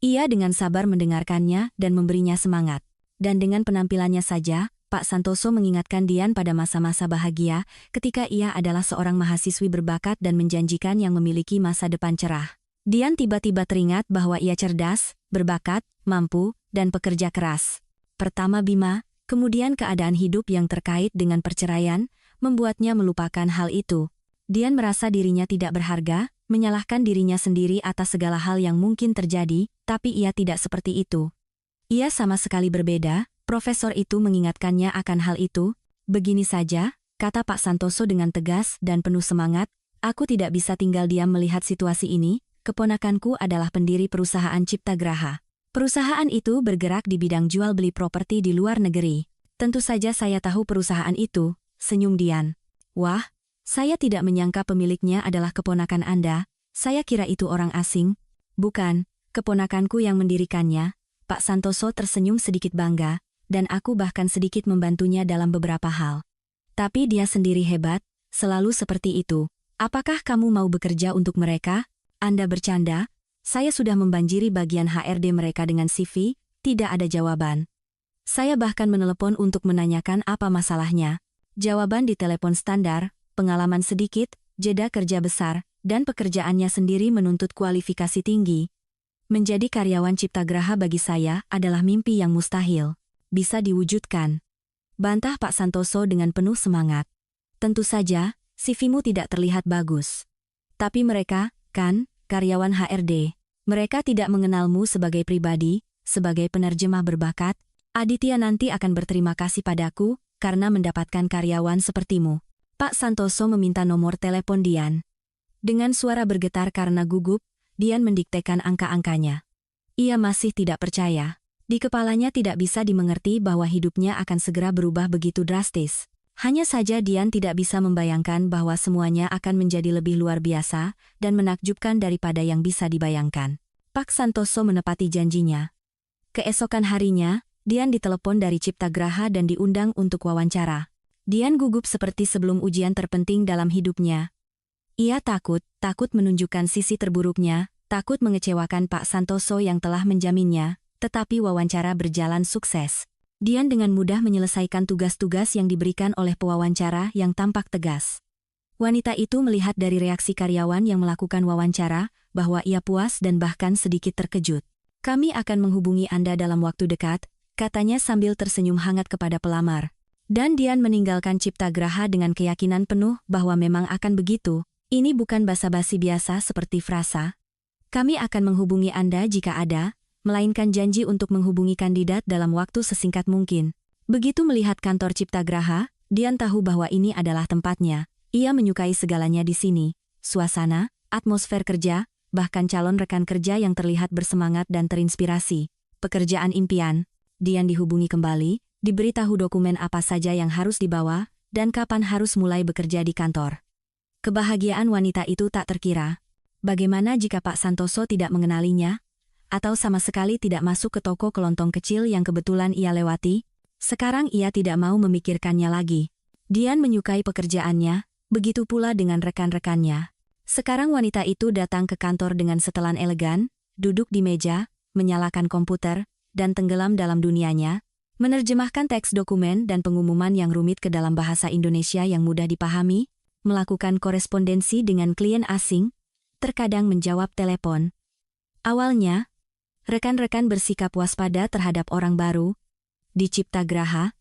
Ia dengan sabar mendengarkannya dan memberinya semangat. Dan dengan penampilannya saja, Pak Santoso mengingatkan Dian pada masa-masa bahagia ketika ia adalah seorang mahasiswi berbakat dan menjanjikan yang memiliki masa depan cerah. Dian tiba-tiba teringat bahwa ia cerdas, berbakat, mampu, dan pekerja keras. Pertama Bima, kemudian keadaan hidup yang terkait dengan perceraian, membuatnya melupakan hal itu. Dian merasa dirinya tidak berharga, menyalahkan dirinya sendiri atas segala hal yang mungkin terjadi, tapi ia tidak seperti itu. Ia sama sekali berbeda, profesor itu mengingatkannya akan hal itu. Begini saja, kata Pak Santoso dengan tegas dan penuh semangat, aku tidak bisa tinggal diam melihat situasi ini, keponakanku adalah pendiri perusahaan Cipta Graha. Perusahaan itu bergerak di bidang jual beli properti di luar negeri. Tentu saja saya tahu perusahaan itu, senyum Dian. Wah, saya tidak menyangka pemiliknya adalah keponakan Anda, saya kira itu orang asing. Bukan, keponakanku yang mendirikannya. Pak Santoso tersenyum sedikit bangga, dan aku bahkan sedikit membantunya dalam beberapa hal. Tapi dia sendiri hebat, selalu seperti itu. Apakah kamu mau bekerja untuk mereka? Anda bercanda? Saya sudah membanjiri bagian HRD mereka dengan CV, tidak ada jawaban. Saya bahkan menelepon untuk menanyakan apa masalahnya. Jawaban di telepon standar, pengalaman sedikit, jeda kerja besar, dan pekerjaannya sendiri menuntut kualifikasi tinggi. Menjadi karyawan Cipta Graha bagi saya adalah mimpi yang mustahil. Bisa diwujudkan. Bantah Pak Santoso dengan penuh semangat. Tentu saja, CV-mu tidak terlihat bagus. Tapi mereka, kan, karyawan HRD. Mereka tidak mengenalmu sebagai pribadi, sebagai penerjemah berbakat. Aditya nanti akan berterima kasih padaku, karena mendapatkan karyawan sepertimu. Pak Santoso meminta nomor telepon Dian. Dengan suara bergetar karena gugup, Dian mendiktekan angka-angkanya. Ia masih tidak percaya. Di kepalanya tidak bisa dimengerti bahwa hidupnya akan segera berubah begitu drastis. Hanya saja Dian tidak bisa membayangkan bahwa semuanya akan menjadi lebih luar biasa dan menakjubkan daripada yang bisa dibayangkan. Pak Santoso menepati janjinya. Keesokan harinya, Dian ditelepon dari Cipta Graha dan diundang untuk wawancara. Dian gugup seperti sebelum ujian terpenting dalam hidupnya. Ia takut menunjukkan sisi terburuknya, takut mengecewakan Pak Santoso yang telah menjaminnya, tetapi wawancara berjalan sukses. Dian dengan mudah menyelesaikan tugas-tugas yang diberikan oleh pewawancara yang tampak tegas. Wanita itu melihat dari reaksi karyawan yang melakukan wawancara, bahwa ia puas dan bahkan sedikit terkejut. Kami akan menghubungi Anda dalam waktu dekat, katanya sambil tersenyum hangat kepada pelamar. Dan Dian meninggalkan Cipta Graha dengan keyakinan penuh bahwa memang akan begitu. Ini bukan basa-basi biasa seperti frasa. Kami akan menghubungi Anda jika ada, melainkan janji untuk menghubungi kandidat dalam waktu sesingkat mungkin. Begitu melihat kantor Cipta Graha, Dian tahu bahwa ini adalah tempatnya. Ia menyukai segalanya di sini. Suasana, atmosfer kerja, bahkan calon rekan kerja yang terlihat bersemangat dan terinspirasi. Pekerjaan impian. Dian dihubungi kembali, diberitahu dokumen apa saja yang harus dibawa, dan kapan harus mulai bekerja di kantor. Kebahagiaan wanita itu tak terkira. Bagaimana jika Pak Santoso tidak mengenalinya? Atau sama sekali tidak masuk ke toko kelontong kecil yang kebetulan ia lewati? Sekarang ia tidak mau memikirkannya lagi. Dian menyukai pekerjaannya, begitu pula dengan rekan-rekannya. Sekarang wanita itu datang ke kantor dengan setelan elegan, duduk di meja, menyalakan komputer, dan tenggelam dalam dunianya, menerjemahkan teks dokumen dan pengumuman yang rumit ke dalam bahasa Indonesia yang mudah dipahami, melakukan korespondensi dengan klien asing, terkadang menjawab telepon. Awalnya, rekan-rekan bersikap waspada terhadap orang baru, Di Ciptagraha,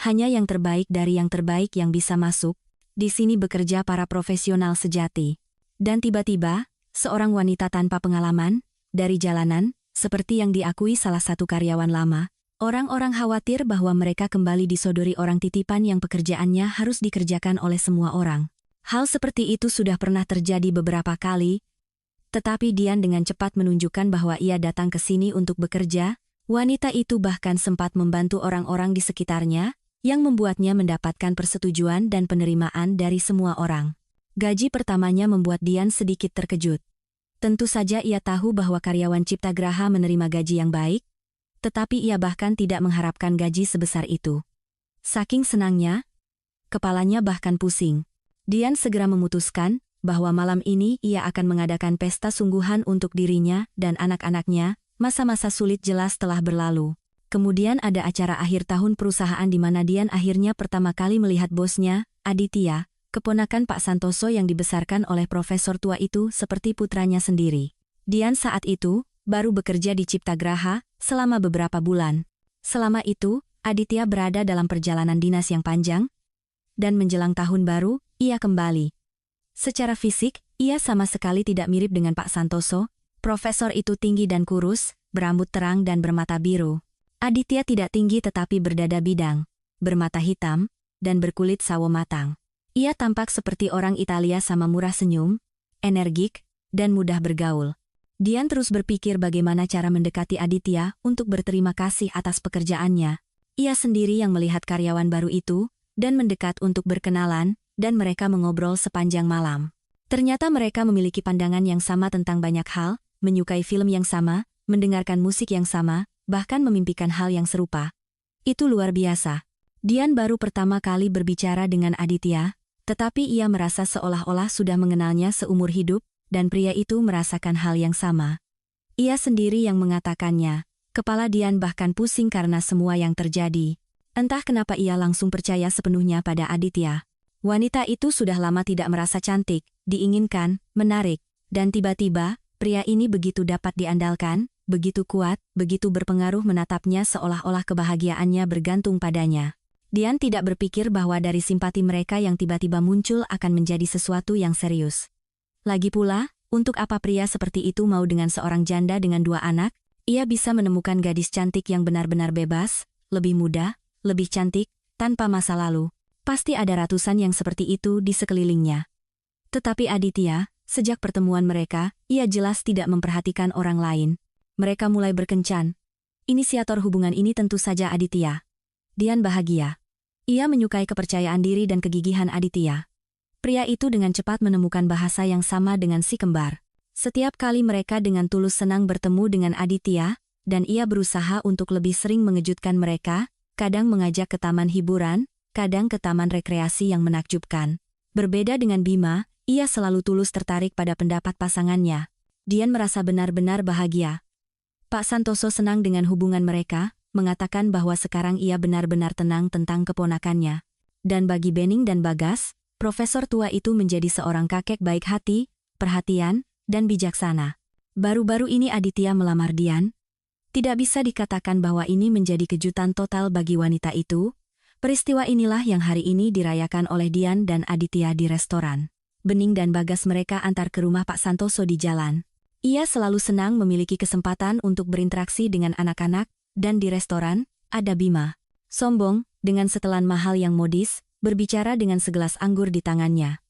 hanya yang terbaik dari yang terbaik yang bisa masuk. Di sini bekerja para profesional sejati. Dan tiba-tiba, seorang wanita tanpa pengalaman, dari jalanan, seperti yang diakui salah satu karyawan lama, orang-orang khawatir bahwa mereka kembali disodori orang titipan yang pekerjaannya harus dikerjakan oleh semua orang. Hal seperti itu sudah pernah terjadi beberapa kali, tetapi Dian dengan cepat menunjukkan bahwa ia datang ke sini untuk bekerja. Wanita itu bahkan sempat membantu orang-orang di sekitarnya, yang membuatnya mendapatkan persetujuan dan penerimaan dari semua orang. Gaji pertamanya membuat Dian sedikit terkejut. Tentu saja ia tahu bahwa karyawan Ciptagraha menerima gaji yang baik, tetapi ia bahkan tidak mengharapkan gaji sebesar itu. Saking senangnya, kepalanya bahkan pusing. Dian segera memutuskan bahwa malam ini ia akan mengadakan pesta sungguhan untuk dirinya dan anak-anaknya. Masa-masa sulit jelas telah berlalu. Kemudian ada acara akhir tahun perusahaan di mana Dian akhirnya pertama kali melihat bosnya, Aditya, keponakan Pak Santoso yang dibesarkan oleh profesor tua itu seperti putranya sendiri. Dian saat itu baru bekerja di Ciptagraha selama beberapa bulan. Selama itu, Aditya berada dalam perjalanan dinas yang panjang, dan menjelang tahun baru, ia kembali. Secara fisik, ia sama sekali tidak mirip dengan Pak Santoso. Profesor itu tinggi dan kurus, berambut terang dan bermata biru. Aditya tidak tinggi tetapi berdada bidang, bermata hitam, dan berkulit sawo matang. Ia tampak seperti orang Italia sama murah senyum, energik, dan mudah bergaul. Dian terus berpikir bagaimana cara mendekati Aditya untuk berterima kasih atas pekerjaannya. Ia sendiri yang melihat karyawan baru itu, dan mendekat untuk berkenalan, dan mereka mengobrol sepanjang malam. Ternyata mereka memiliki pandangan yang sama tentang banyak hal, menyukai film yang sama, mendengarkan musik yang sama, bahkan memimpikan hal yang serupa. Itu luar biasa. Dian baru pertama kali berbicara dengan Aditya, tetapi ia merasa seolah-olah sudah mengenalnya seumur hidup, dan pria itu merasakan hal yang sama. Ia sendiri yang mengatakannya. Kepala Dian bahkan pusing karena semua yang terjadi. Entah kenapa ia langsung percaya sepenuhnya pada Aditya. Wanita itu sudah lama tidak merasa cantik, diinginkan, menarik, dan tiba-tiba, pria ini begitu dapat diandalkan, begitu kuat, begitu berpengaruh menatapnya seolah-olah kebahagiaannya bergantung padanya. Dian tidak berpikir bahwa dari simpati mereka yang tiba-tiba muncul akan menjadi sesuatu yang serius. Lagi pula, untuk apa pria seperti itu mau dengan seorang janda dengan 2 anak? Ia bisa menemukan gadis cantik yang benar-benar bebas, lebih muda, lebih cantik, tanpa masa lalu. Pasti ada ratusan yang seperti itu di sekelilingnya. Tetapi Aditya, sejak pertemuan mereka, ia jelas tidak memperhatikan orang lain. Mereka mulai berkencan. Inisiator hubungan ini tentu saja Aditya. Dian bahagia. Ia menyukai kepercayaan diri dan kegigihan Aditya. Pria itu dengan cepat menemukan bahasa yang sama dengan si kembar. Setiap kali mereka dengan tulus senang bertemu dengan Aditya, dan ia berusaha untuk lebih sering mengejutkan mereka, kadang mengajak ke taman hiburan, kadang ke taman rekreasi yang menakjubkan. Berbeda dengan Bima, ia selalu tulus tertarik pada pendapat pasangannya. Dian merasa benar-benar bahagia. Pak Santoso senang dengan hubungan mereka, mengatakan bahwa sekarang ia benar-benar tenang tentang keponakannya. Dan bagi Bening dan Bagas, profesor tua itu menjadi seorang kakek baik hati, perhatian, dan bijaksana. Baru-baru ini Aditya melamar Dian. Tidak bisa dikatakan bahwa ini menjadi kejutan total bagi wanita itu. Peristiwa inilah yang hari ini dirayakan oleh Dian dan Aditya di restoran. Bening dan Bagas mereka antar ke rumah Pak Santoso di jalan. Ia selalu senang memiliki kesempatan untuk berinteraksi dengan anak-anak, dan di restoran, ada Bima. Sombong, dengan setelan mahal yang modis, berbicara dengan segelas anggur di tangannya.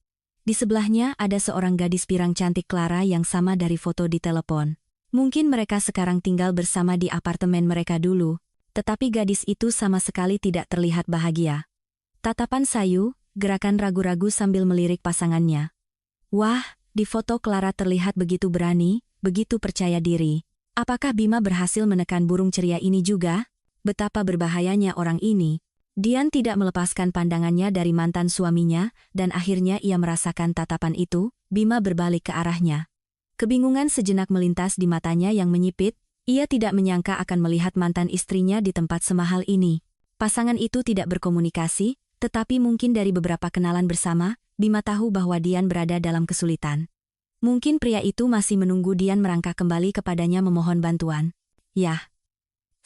Di sebelahnya ada seorang gadis pirang cantik Clara yang sama dari foto di telepon. Mungkin mereka sekarang tinggal bersama di apartemen mereka dulu, tetapi gadis itu sama sekali tidak terlihat bahagia. Tatapan sayu, gerakan ragu-ragu sambil melirik pasangannya. Wah, di foto Clara terlihat begitu berani, begitu percaya diri. Apakah Bima berhasil menekan burung ceria ini juga? Betapa berbahayanya orang ini. Dian tidak melepaskan pandangannya dari mantan suaminya, dan akhirnya ia merasakan tatapan itu. Bima berbalik ke arahnya. Kebingungan sejenak melintas di matanya yang menyipit. Ia tidak menyangka akan melihat mantan istrinya di tempat semahal ini. Pasangan itu tidak berkomunikasi, tetapi mungkin dari beberapa kenalan bersama, Bima tahu bahwa Dian berada dalam kesulitan. Mungkin pria itu masih menunggu Dian merangkak kembali kepadanya memohon bantuan. Yah.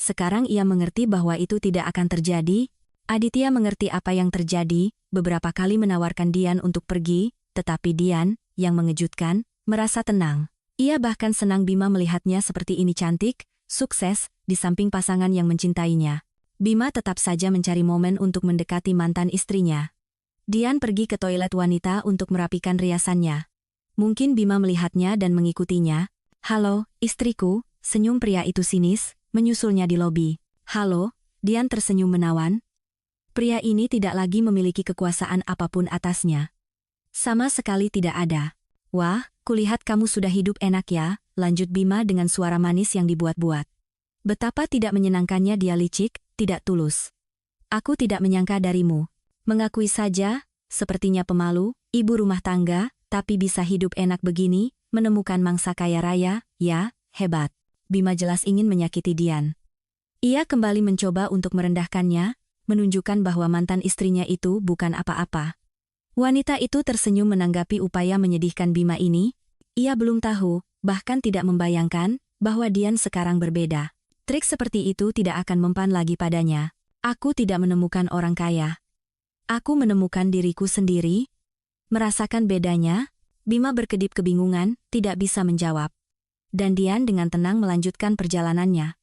Sekarang ia mengerti bahwa itu tidak akan terjadi. Aditya mengerti apa yang terjadi, beberapa kali menawarkan Dian untuk pergi, tetapi Dian, yang mengejutkan, merasa tenang. Ia bahkan senang Bima melihatnya seperti ini cantik, sukses, di samping pasangan yang mencintainya. Bima tetap saja mencari momen untuk mendekati mantan istrinya. Dian pergi ke toilet wanita untuk merapikan riasannya. Mungkin Bima melihatnya dan mengikutinya. "Halo, istriku," senyum pria itu sinis, menyusulnya di lobi. "Halo," Dian tersenyum menawan. Pria ini tidak lagi memiliki kekuasaan apapun atasnya. Sama sekali tidak ada. "Wah, kulihat kamu sudah hidup enak ya," lanjut Bima dengan suara manis yang dibuat-buat. Betapa tidak menyenangkannya dia licik, tidak tulus. "Aku tidak menyangka darimu. Mengakui saja, sepertinya pemalu, ibu rumah tangga, tapi bisa hidup enak begini, menemukan mangsa kaya raya, ya, hebat." Bima jelas ingin menyakiti Dian. Ia kembali mencoba untuk merendahkannya, menunjukkan bahwa mantan istrinya itu bukan apa-apa. Wanita itu tersenyum menanggapi upaya menyedihkan Bima ini. Ia belum tahu, bahkan tidak membayangkan, bahwa Dian sekarang berbeda. Trik seperti itu tidak akan mempan lagi padanya. "Aku tidak menemukan orang kaya. Aku menemukan diriku sendiri." Merasakan bedanya, Bima berkedip kebingungan, tidak bisa menjawab. Dan Dian dengan tenang melanjutkan perjalanannya.